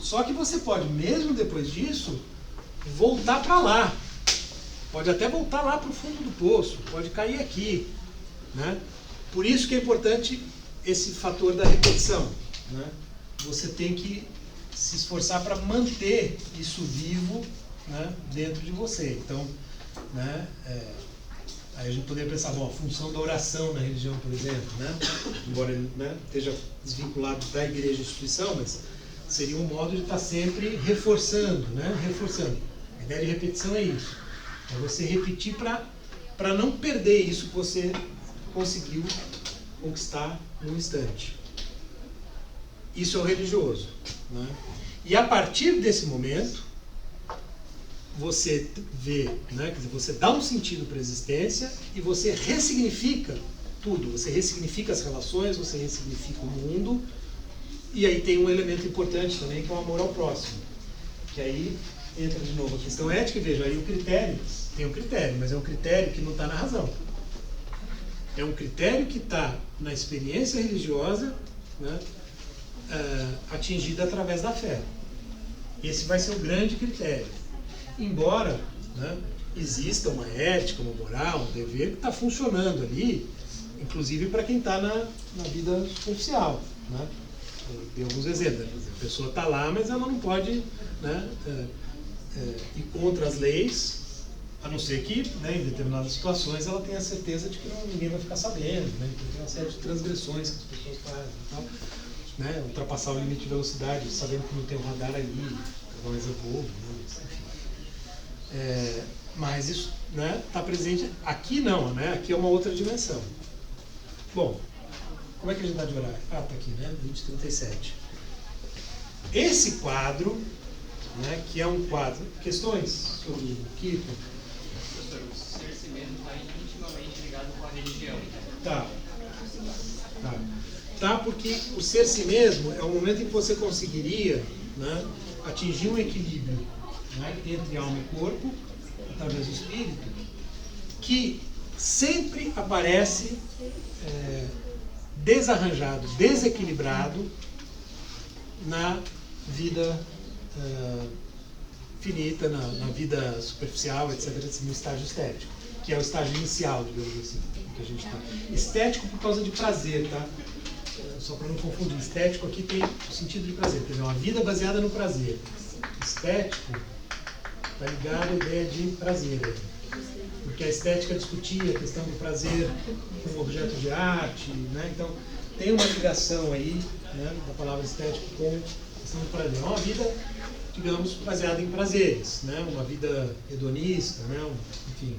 Speaker 1: Só que você pode, mesmo depois disso, voltar para lá. Pode até voltar lá para o fundo do poço, pode cair aqui, né? Por isso que é importante esse fator da repetição, né? Você tem que se esforçar para manter isso vivo, né, dentro de você. Então, né, aí a gente poderia pensar, bom, a função da oração na religião, por exemplo, né, embora ele, né, esteja desvinculado da igreja e instituição, mas seria um modo de estar sempre reforçando, né, reforçando. A ideia de repetição é isso. É você repetir para não perder isso que você conseguiu conquistar num instante. Isso é o religioso. Né? E a partir desse momento, você vê, né, quer dizer, você dá um sentido para a existência e você ressignifica tudo. Você ressignifica as relações, você ressignifica o mundo. E aí tem um elemento importante também, que é o amor ao próximo. Que aí entra de novo a questão ética e veja, aí o critério, tem um critério, mas é um critério que não está na razão. É um critério que está na experiência religiosa, né, atingida através da fé. Esse vai ser o grande critério. Embora, né, exista uma ética, uma moral, um dever que está funcionando ali, inclusive para quem está na vida superficial. Né? Eu dei alguns exemplos. A pessoa está lá, mas ela não pode, né, ir contra as leis, a não ser que, né, em determinadas situações ela tenha certeza de que ninguém vai ficar sabendo. Né? Então tem uma série de transgressões que as pessoas fazem. Então, né, ultrapassar o limite de velocidade, sabendo que não tem um radar ali, talvez é bobo, né? Enfim. Mas isso está, né, presente. Aqui não, né? Aqui é uma outra dimensão. Bom, como é que a gente está de horário? Ah, está aqui, né? 20:37. Esse quadro, né, que é um quadro... Questões sobre o Kiko?
Speaker 5: Professor, o ser si mesmo está intimamente ligado com a religião.
Speaker 1: Tá. Tá, porque o ser si mesmo é o momento em que você conseguiria, né, atingir um equilíbrio, né, entre alma e corpo, através do espírito, que sempre aparece desarranjado, desequilibrado na vida finita, na vida superficial, etc., no estágio estético, que é o estágio inicial, digamos assim, que a gente está. Estético por causa de prazer, tá? Só para não confundir, estético aqui tem o sentido de prazer, quer dizer, uma vida baseada no prazer. Estético está ligado à ideia de prazer, porque a estética discutia a questão do prazer como objeto de arte, né? Então tem uma ligação aí, né, da palavra estético com a questão do prazer. É uma vida, digamos, baseada em prazeres, né? Uma vida hedonista, né? Enfim.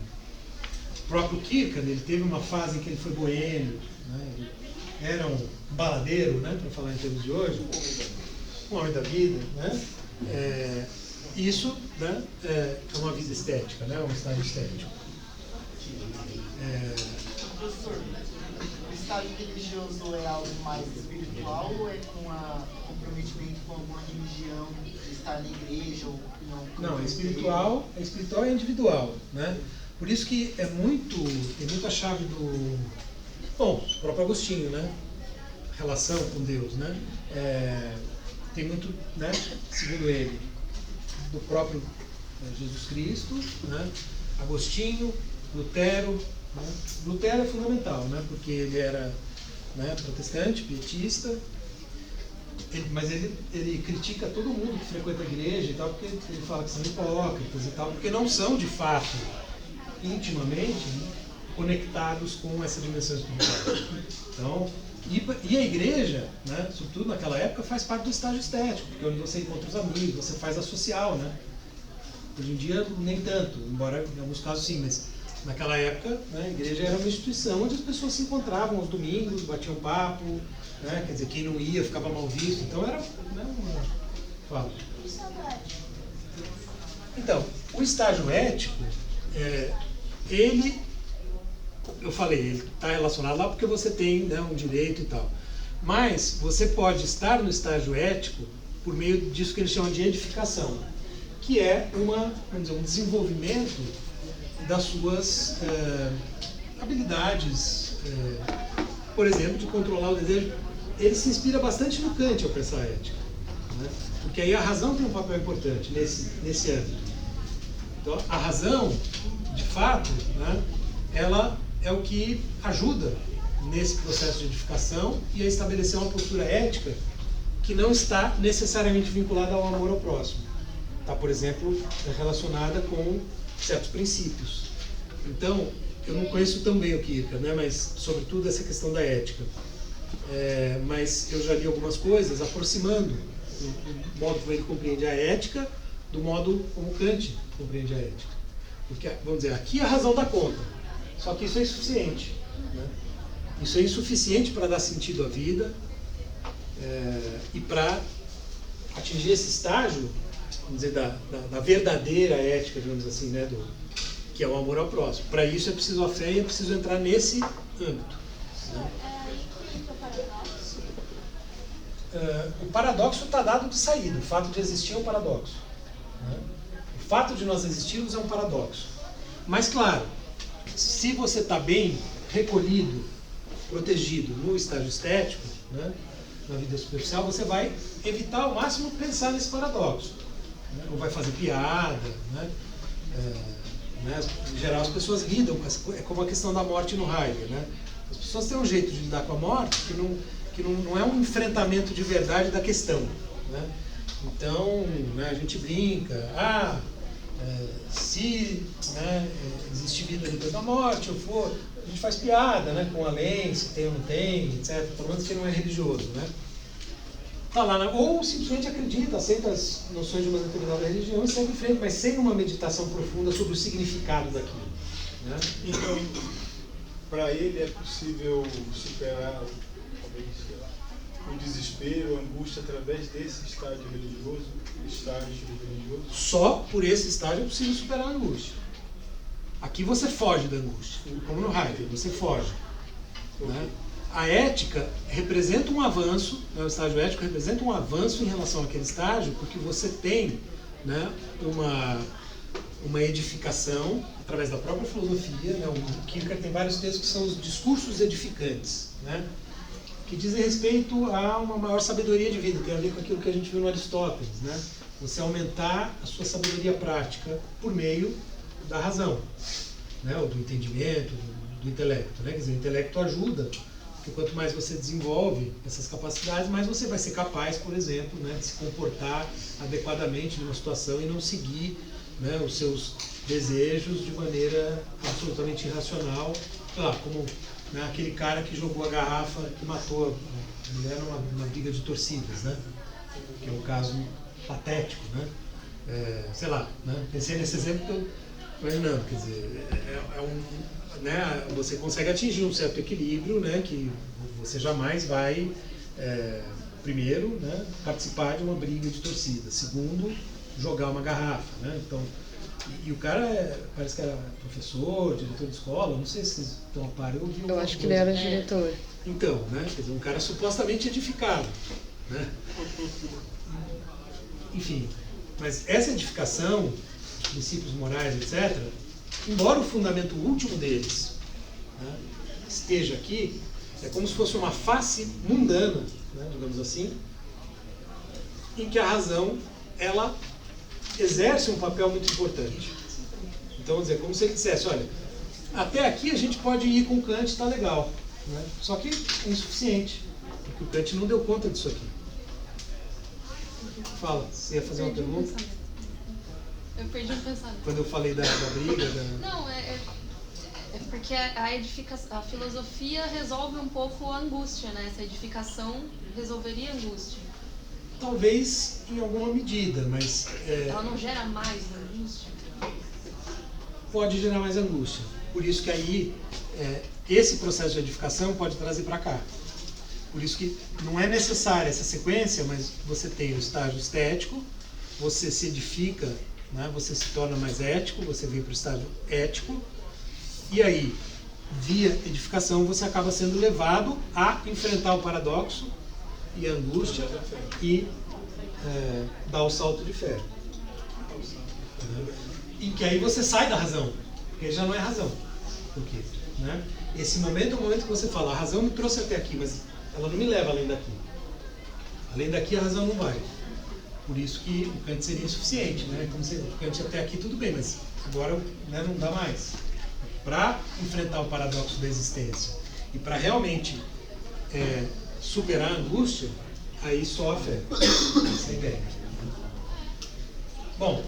Speaker 1: O próprio Kierkegaard, ele teve uma fase em que ele foi boêmio, né? Ele era um baladeiro, né, para falar em termos de hoje, um homem da vida, né? Isso, né, é uma vida estética, né, um estágio estético.
Speaker 6: Professor, o estágio religioso é algo mais espiritual ou é com comprometimento com alguma religião, estar na igreja ou não?
Speaker 1: Não, é espiritual e individual, né? Por isso que tem muita chave do... Bom, o próprio Agostinho, né? Relação com Deus, né? Tem muito, né, segundo ele, do próprio Jesus Cristo, né? Agostinho, Lutero, né? Lutero é fundamental, né? Porque ele era, né, protestante, pietista, mas ele critica todo mundo que frequenta a igreja e tal, porque ele fala que são hipócritas e tal, porque não são de fato, intimamente, né, conectados com essa dimensão espiritual. Então, e a igreja, né, sobretudo naquela época, faz parte do estágio estético, porque é onde você encontra os amigos, você faz a social, né? Hoje em dia, nem tanto, embora em alguns casos sim, mas naquela época, né, a igreja era uma instituição onde as pessoas se encontravam aos domingos, batiam papo, né, quer dizer, quem não ia ficava mal visto, então era, né, Fala.
Speaker 2: O estágio ético.
Speaker 1: Então, o estágio ético, eu falei, ele está relacionado lá porque você tem, né, um direito e tal. Mas você pode estar no estágio ético por meio disso que eles chamam de edificação, que é vamos dizer, um desenvolvimento das suas habilidades, por exemplo, de controlar o desejo. Ele se inspira bastante no Kant ao pensar a ética, né? Porque aí a razão tem um papel importante nesse âmbito. Então, a razão, de fato, né, ela é o que ajuda nesse processo de edificação e a estabelecer uma postura ética que não está necessariamente vinculada ao amor ao próximo. Está, por exemplo, relacionada com certos princípios. Então, eu não conheço tão bem o Kierkegaard, né, mas, sobretudo, essa questão da ética. Mas eu já li algumas coisas aproximando o modo como ele compreende a ética do modo como Kant compreende a ética. Porque, vamos dizer, aqui a razão dá conta. Só que isso é insuficiente, né? Isso é insuficiente para dar sentido à vida e para atingir esse estágio, vamos dizer, da verdadeira ética, digamos assim, né, que é o amor ao próximo. Para isso é preciso a fé e é preciso entrar nesse âmbito, né?
Speaker 2: É aí que entra o paradoxo.
Speaker 1: O paradoxo está dado de saída, o fato de existir é um paradoxo. Né? O fato de nós existirmos é um paradoxo. Mas, claro, se você está bem recolhido, protegido no estágio estético, né, na vida superficial, você vai evitar ao máximo pensar nesse paradoxo. Né? Ou vai fazer piada. Né? Em geral, as pessoas lidam com é como a questão da morte no Heidegger. Né? As pessoas têm um jeito de lidar com a morte que não é um enfrentamento de verdade da questão. Né? Então, né, a gente brinca, se existe vida depois da morte, a gente faz piada, né, com além, se tem ou não tem, etc. Pelo menos que não é religioso. Né? Tá lá, ou simplesmente acredita, aceita as noções de uma determinada religião e segue em frente, mas sem uma meditação profunda sobre o significado daquilo. Né?
Speaker 9: Então, para ele é possível superar o desespero, a angústia através desse estágio religioso,
Speaker 1: Só por esse estágio é possível superar a angústia. Aqui você foge da angústia, como no Heidegger, você foge. Né? A ética representa um avanço, né, o estágio ético representa um avanço em relação àquele estágio, porque você tem, né, uma edificação através da própria filosofia. Né, o Kierkegaard tem vários textos que são os discursos edificantes, né, que dizem respeito a uma maior sabedoria de vida, tem a ver com aquilo que a gente viu no Aristóteles. Né, você aumentar a sua sabedoria prática por meio da razão, né, ou do entendimento, do intelecto. Né, quer dizer, o intelecto ajuda. Porque quanto mais você desenvolve essas capacidades, mais você vai ser capaz, por exemplo, né, de se comportar adequadamente numa situação e não seguir, né, os seus desejos de maneira absolutamente irracional. Sei lá, como, né, aquele cara que jogou a garrafa que matou a mulher numa briga de torcidas, né, que é um caso patético. Né, sei lá, né, pensei nesse exemplo que eu imaginando, quer dizer, né, você consegue atingir um certo equilíbrio, né, que você jamais vai, primeiro, né, participar de uma briga de torcida, segundo, jogar uma garrafa. Né, então, e o cara parece que era professor, diretor de escola, não sei se vocês estão a par.
Speaker 4: Eu acho que ele era diretor.
Speaker 1: Então, né, quer dizer, um cara supostamente edificado. Né? Enfim, mas essa edificação, princípios morais, etc., embora o fundamento último deles, né, esteja aqui, é como se fosse uma face mundana, né, digamos assim, em que a razão, ela exerce um papel muito importante. Então, vamos dizer, como se ele dissesse, olha, até aqui a gente pode ir com Kant, está legal, né, só que é insuficiente, porque o Kant não deu conta disso aqui. Fala, você ia fazer uma pergunta?
Speaker 8: Eu perdi o pensamento.
Speaker 1: Quando eu falei da briga...
Speaker 8: Não, é porque a filosofia resolve um pouco a angústia, né? Essa edificação resolveria a angústia.
Speaker 1: Talvez em alguma medida, mas...
Speaker 8: Ela não gera mais angústia?
Speaker 1: Pode gerar mais angústia. Por isso que aí, esse processo de edificação pode trazer para cá. Por isso que não é necessária essa sequência, mas você tem o estágio estético, você se edifica, né? Você se torna mais ético, você vem para o estágio ético, e aí, via edificação, você acaba sendo levado a enfrentar o paradoxo e a angústia e dar o salto de fé. E que aí você sai da razão, porque já não é razão. Por quê? Né? Esse momento é o momento que você fala, a razão me trouxe até aqui, mas ela não me leva além daqui. Além daqui a razão não vai. Por isso que o Kant seria insuficiente, né? Como se o Kant até aqui tudo bem, mas agora, né, não dá mais. Para enfrentar o paradoxo da existência e para realmente superar a angústia, aí só a fé. Essa é a ideia. Bom,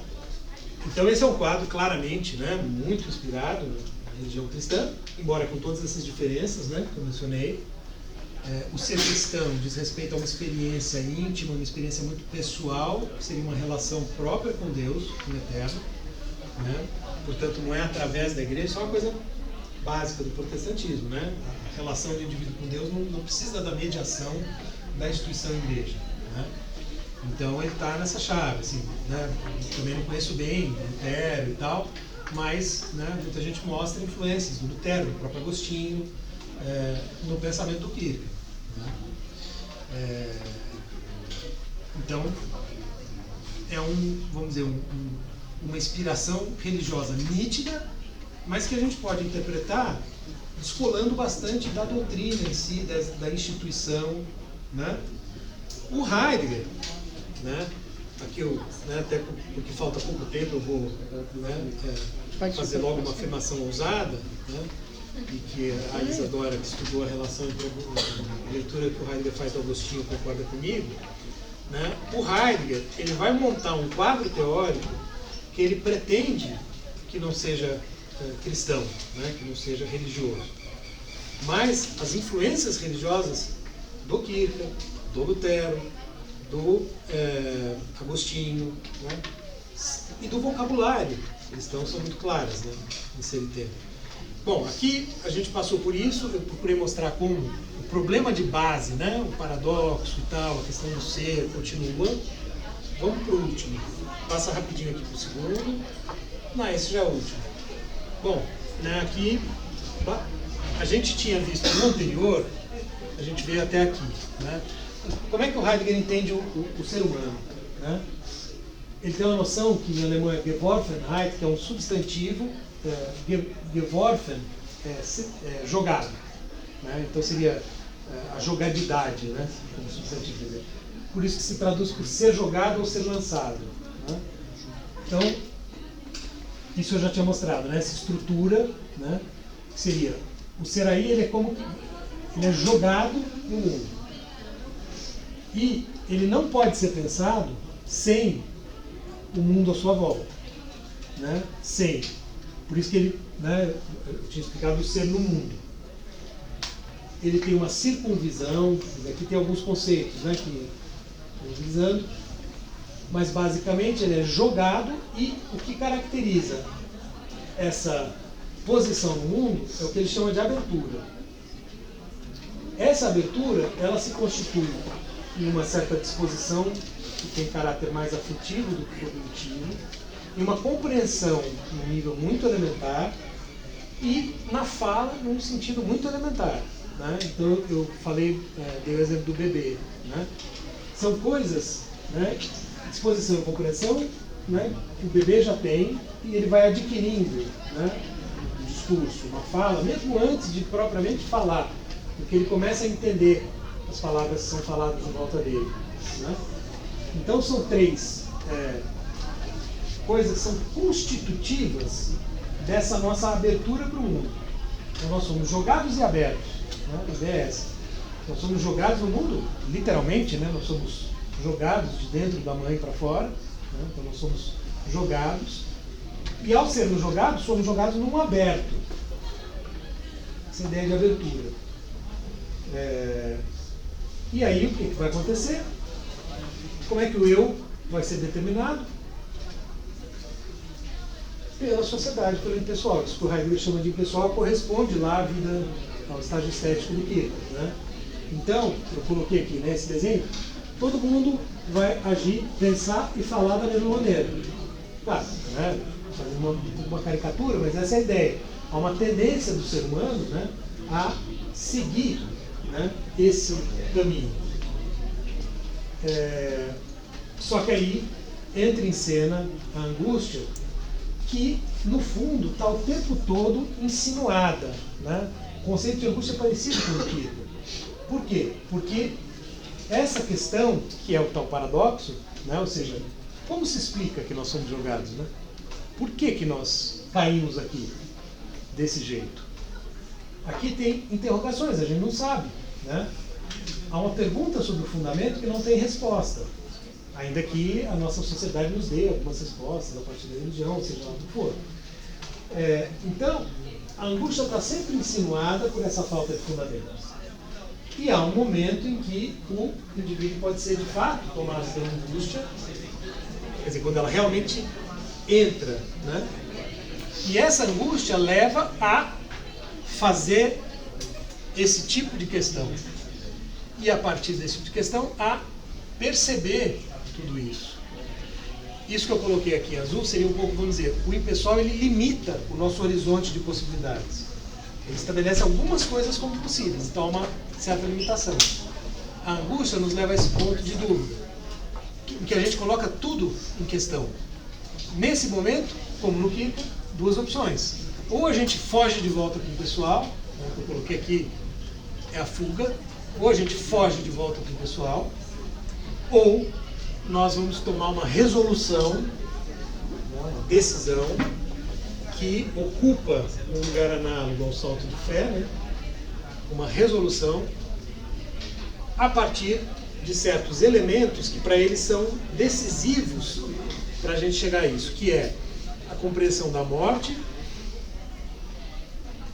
Speaker 1: então esse é um quadro claramente, né, muito inspirado na religião cristã, embora com todas essas diferenças, né, que eu mencionei. O ser cristão diz respeito a uma experiência íntima, uma experiência muito pessoal, que seria uma relação própria com Deus, com o Eterno. Né? Portanto, não é através da igreja, isso é uma coisa básica do protestantismo. Né? A relação do indivíduo com Deus não precisa da mediação da instituição igreja. Né? Então, ele está nessa chave. Assim, né? Eu também não conheço bem Lutero e tal, mas, né, muita gente mostra influências do Lutero, do próprio Agostinho, no pensamento do Kierkegaard. Né? Então, é vamos dizer, uma inspiração religiosa nítida, mas que a gente pode interpretar descolando bastante da doutrina em si, da instituição, né? O Heidegger, né? Aqui até porque falta pouco tempo, eu vou fazer logo uma afirmação ousada, né? E que a Isadora, que estudou a relação entre a leitura que o Heidegger faz do Agostinho, concorda comigo, né? O Heidegger, ele vai montar um quadro teórico que ele pretende que não seja cristão, né? Que não seja religioso. Mas as influências religiosas do Kierkegaard, do Lutero, do Agostinho, né? E do vocabulário cristão são muito claras, né? Nesse tema. Bom, aqui a gente passou por isso, eu procurei mostrar como o problema de base, né? O paradoxo e tal, a questão do ser continua. Vamos para o último. Passa rapidinho aqui para o segundo. Não, esse já é o último. Bom, né, aqui a gente tinha visto no anterior, a gente veio até aqui, né? Como é que o Heidegger entende o ser humano, né? Ele tem uma noção que em alemão é Geworfenheit, que é um substantivo, Geworfen é jogado, né? Então seria a jogabilidade, né? Como substantivo, quer dizer. Por isso que se traduz por ser jogado ou ser lançado, né? Então, isso eu já tinha mostrado, né? Essa estrutura, né? Que seria, o ser aí, ele é como que ele é jogado no mundo. E ele não pode ser pensado sem o mundo à sua volta, né? Sem. Por isso que ele, né, eu tinha explicado o ser no mundo. Ele tem uma circunvisão, aqui tem alguns conceitos, né, que estou utilizando, mas basicamente ele é jogado e o que caracteriza essa posição no mundo é o que ele chama de abertura. Essa abertura, ela se constitui em uma certa disposição que tem caráter mais afetivo do que cognitivo, em uma compreensão num nível muito elementar e na fala num sentido muito elementar, né? Então eu falei, dei o exemplo do bebê, né? São coisas, né? Disposição e compreensão, né? Que o bebê já tem e ele vai adquirindo, né? Um discurso, uma fala, mesmo antes de propriamente falar, porque ele começa a entender as palavras que são faladas em volta dele, né? Então são três coisas que são constitutivas dessa nossa abertura para o mundo. Então nós somos jogados e abertos, né? A ideia é essa. Nós somos jogados no mundo, literalmente, né? Nós somos jogados de dentro da mãe para fora, né? Então nós somos jogados, e ao sermos jogados, somos jogados num aberto. Essa ideia de abertura. E aí o que vai acontecer? Como é que o eu vai ser determinado? Pela sociedade, pelo impessoal. Isso que o Heidegger chama de impessoal corresponde lá à vida, ao estágio estético do Kierkegaard, né? Então, eu coloquei aqui nesse desenho, todo mundo vai agir, pensar e falar da mesma maneira. Claro, né? Fazendo uma caricatura, mas essa é a ideia. Há uma tendência do ser humano, né, a seguir, né, esse caminho. Só que aí entra em cena a angústia, que no fundo está o tempo todo insinuada, né? O conceito de angústia é parecido com o Kierkegaard. Por quê? Porque essa questão, que é o tal paradoxo, né? Ou seja, como se explica que nós somos jogados, né? Por que nós caímos aqui desse jeito? Aqui tem interrogações, a gente não sabe, né? Há uma pergunta sobre o fundamento que não tem resposta, ainda que a nossa sociedade nos dê algumas respostas a partir da religião, seja lá o que for. Então, a angústia está sempre insinuada por essa falta de fundamentos. E há um momento em que o indivíduo pode ser, de fato, tomado pela angústia, quer dizer, quando ela realmente entra, né? E essa angústia leva a fazer esse tipo de questão. E a partir desse tipo de questão, a perceber tudo isso. Isso que eu coloquei aqui em azul seria um pouco, vamos dizer, o impessoal, ele limita o nosso horizonte de possibilidades. Ele estabelece algumas coisas como possíveis, então há uma certa limitação. A angústia nos leva a esse ponto de dúvida. em que a gente coloca tudo em questão. Nesse momento, como no Kika, duas opções. Ou a gente foge de volta para o pessoal, né, que eu coloquei aqui, é a fuga, ou a gente foge de volta para o pessoal, ou nós vamos tomar uma resolução, uma decisão, que ocupa um lugar análogo ao salto de fé, né? Uma resolução a partir de certos elementos que para eles são decisivos para a gente chegar a isso, que é a compreensão da morte,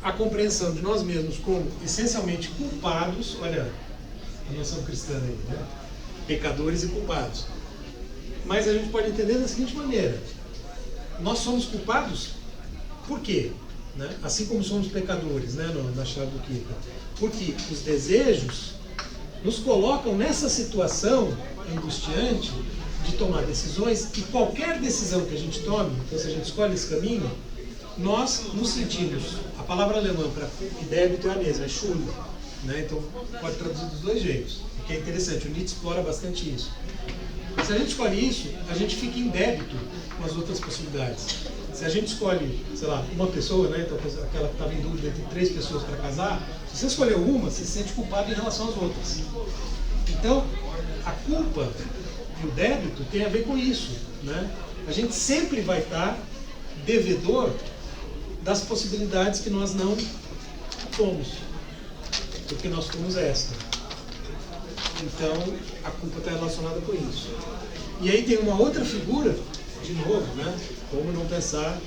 Speaker 1: a compreensão de nós mesmos como essencialmente culpados, olha a noção cristã aí, né? Pecadores e culpados. Mas a gente pode entender da seguinte maneira: nós somos culpados por quê? Né? Assim como somos pecadores, né? Na chave do Kika. Porque os desejos nos colocam nessa situação angustiante de tomar decisões, e qualquer decisão que a gente tome, então se a gente escolhe esse caminho, nós nos sentimos, a palavra alemã para débito é a mesma, é Schuld, né? Então pode traduzir dos dois jeitos, o que é interessante, o Nietzsche explora bastante isso. Se a gente escolhe isso, a gente fica em débito com as outras possibilidades. Se a gente escolhe, sei lá, uma pessoa, né, então aquela que estava em dúvida entre 3 pessoas para casar, se você escolheu uma, você se sente culpado em relação às outras. Então, a culpa e o débito tem a ver com isso, né? A gente sempre vai estar devedor das possibilidades que nós não fomos, porque nós fomos esta. Então, a culpa está relacionada com isso. E aí tem uma outra figura, de novo, né? Como não pensar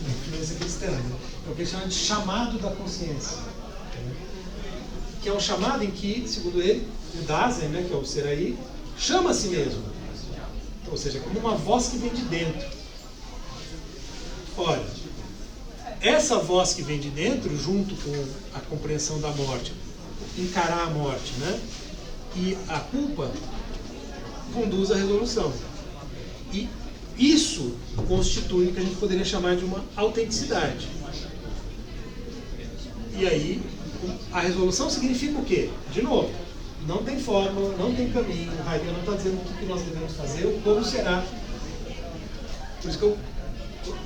Speaker 1: na influência cristã, né? É o que ele chama de chamado da consciência, né? Que é um chamado em que, segundo ele, o Dasein, né, que é o ser aí, chama a si mesmo. Ou seja, como uma voz que vem de dentro. Olha, essa voz que vem de dentro, junto com a compreensão da morte, encarar a morte, né? E a culpa conduz à resolução. E isso constitui o que a gente poderia chamar de uma autenticidade. E aí, a resolução significa o quê? De novo, não tem fórmula, não tem caminho, Heidegger não está dizendo o que nós devemos fazer ou como será. Por isso que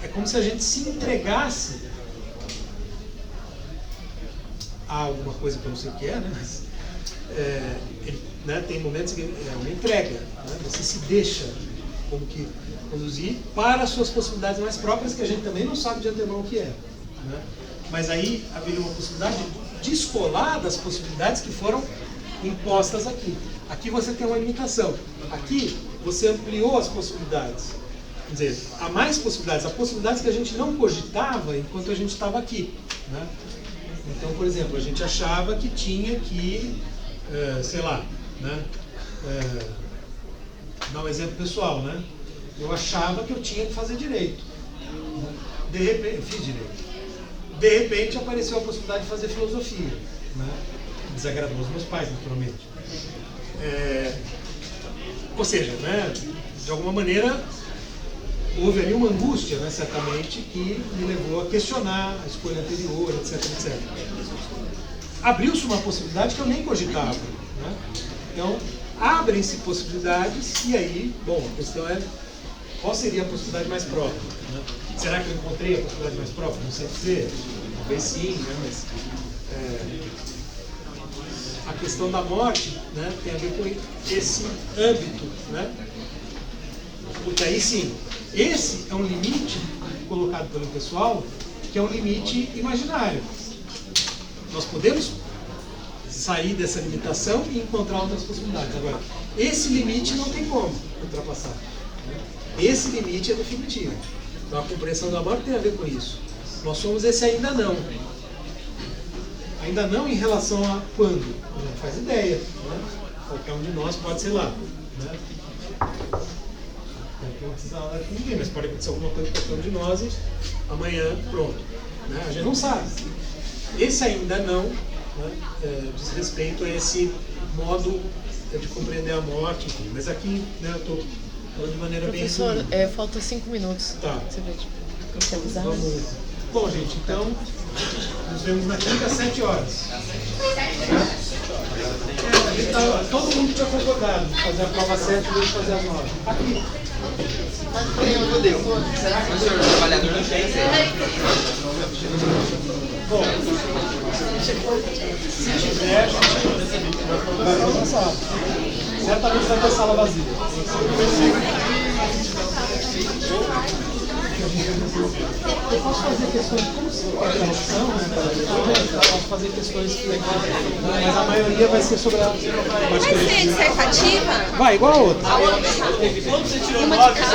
Speaker 1: é como se a gente se entregasse a alguma coisa que eu não sei o que é, né? Mas né, tem momentos que é uma entrega, né? Você se deixa como que conduzir para as suas possibilidades mais próprias, que a gente também não sabe de antemão o que é, né? Mas aí haveria uma possibilidade de descolar das possibilidades que foram impostas aqui. Aqui você tem uma limitação, aqui você ampliou as possibilidades. Quer dizer, há mais possibilidades, há possibilidades que a gente não cogitava enquanto a gente estava aqui, né? Então, por exemplo, a gente achava que tinha que, sei lá, né? Dar um exemplo pessoal, né? Eu achava que eu tinha que fazer direito. De repente, eu fiz direito. De repente apareceu a possibilidade de fazer filosofia, né? Desagradou os meus pais, naturalmente. Ou seja, né? De alguma maneira houve ali uma angústia, né, certamente, que me levou a questionar a escolha anterior, etc, etc. Abriu-se uma possibilidade que eu nem cogitava, né? Então, abrem-se possibilidades e aí, bom, a questão é qual seria a possibilidade mais próxima, né? Será que eu encontrei a possibilidade mais próxima? Não sei dizer, talvez sim, né? Mas a questão da morte, né, tem a ver com esse âmbito, né? Porque aí sim, esse é um limite colocado pelo pessoal, que é um limite imaginário. Nós podemos sair dessa limitação e encontrar outras possibilidades. Agora, esse limite não tem como ultrapassar. Esse limite é definitivo. Então a compreensão da morte tem a ver com isso. Nós somos esse ainda não. Ainda não em relação a quando. A gente não faz ideia, né? Qualquer um de nós pode ser lá, né? Não precisa nada com ninguém, mas pode acontecer alguma coisa com qualquer um de nós e amanhã, pronto, né? A gente não sabe. Esse ainda não, né, diz respeito a esse modo de compreender a morte, enfim. Mas aqui, né, eu estou falando de maneira
Speaker 4: Professor,
Speaker 1: bem...
Speaker 4: falta 5 minutos.
Speaker 1: Tá.
Speaker 4: Você vê, quer avisar?
Speaker 1: Vamos. Bom, gente, então nos vemos na quinta às 7 horas. tá todo mundo tinha concordado de fazer a prova 7 e de fazer as 9. Aqui.
Speaker 6: Será que
Speaker 10: O senhor trabalhador não tem
Speaker 1: Bom, se tiver, vai avançar. Certamente vai ter sala vazia. Eu posso fazer questões, como se é uma opção, né? Eu posso fazer questões mas a maioria vai ser sobre a...
Speaker 11: Vai ser dissertativa?
Speaker 1: Vai, igual a outra.
Speaker 11: A outra.
Speaker 5: Quando você tirou
Speaker 11: Uma de
Speaker 5: 9,
Speaker 11: cada?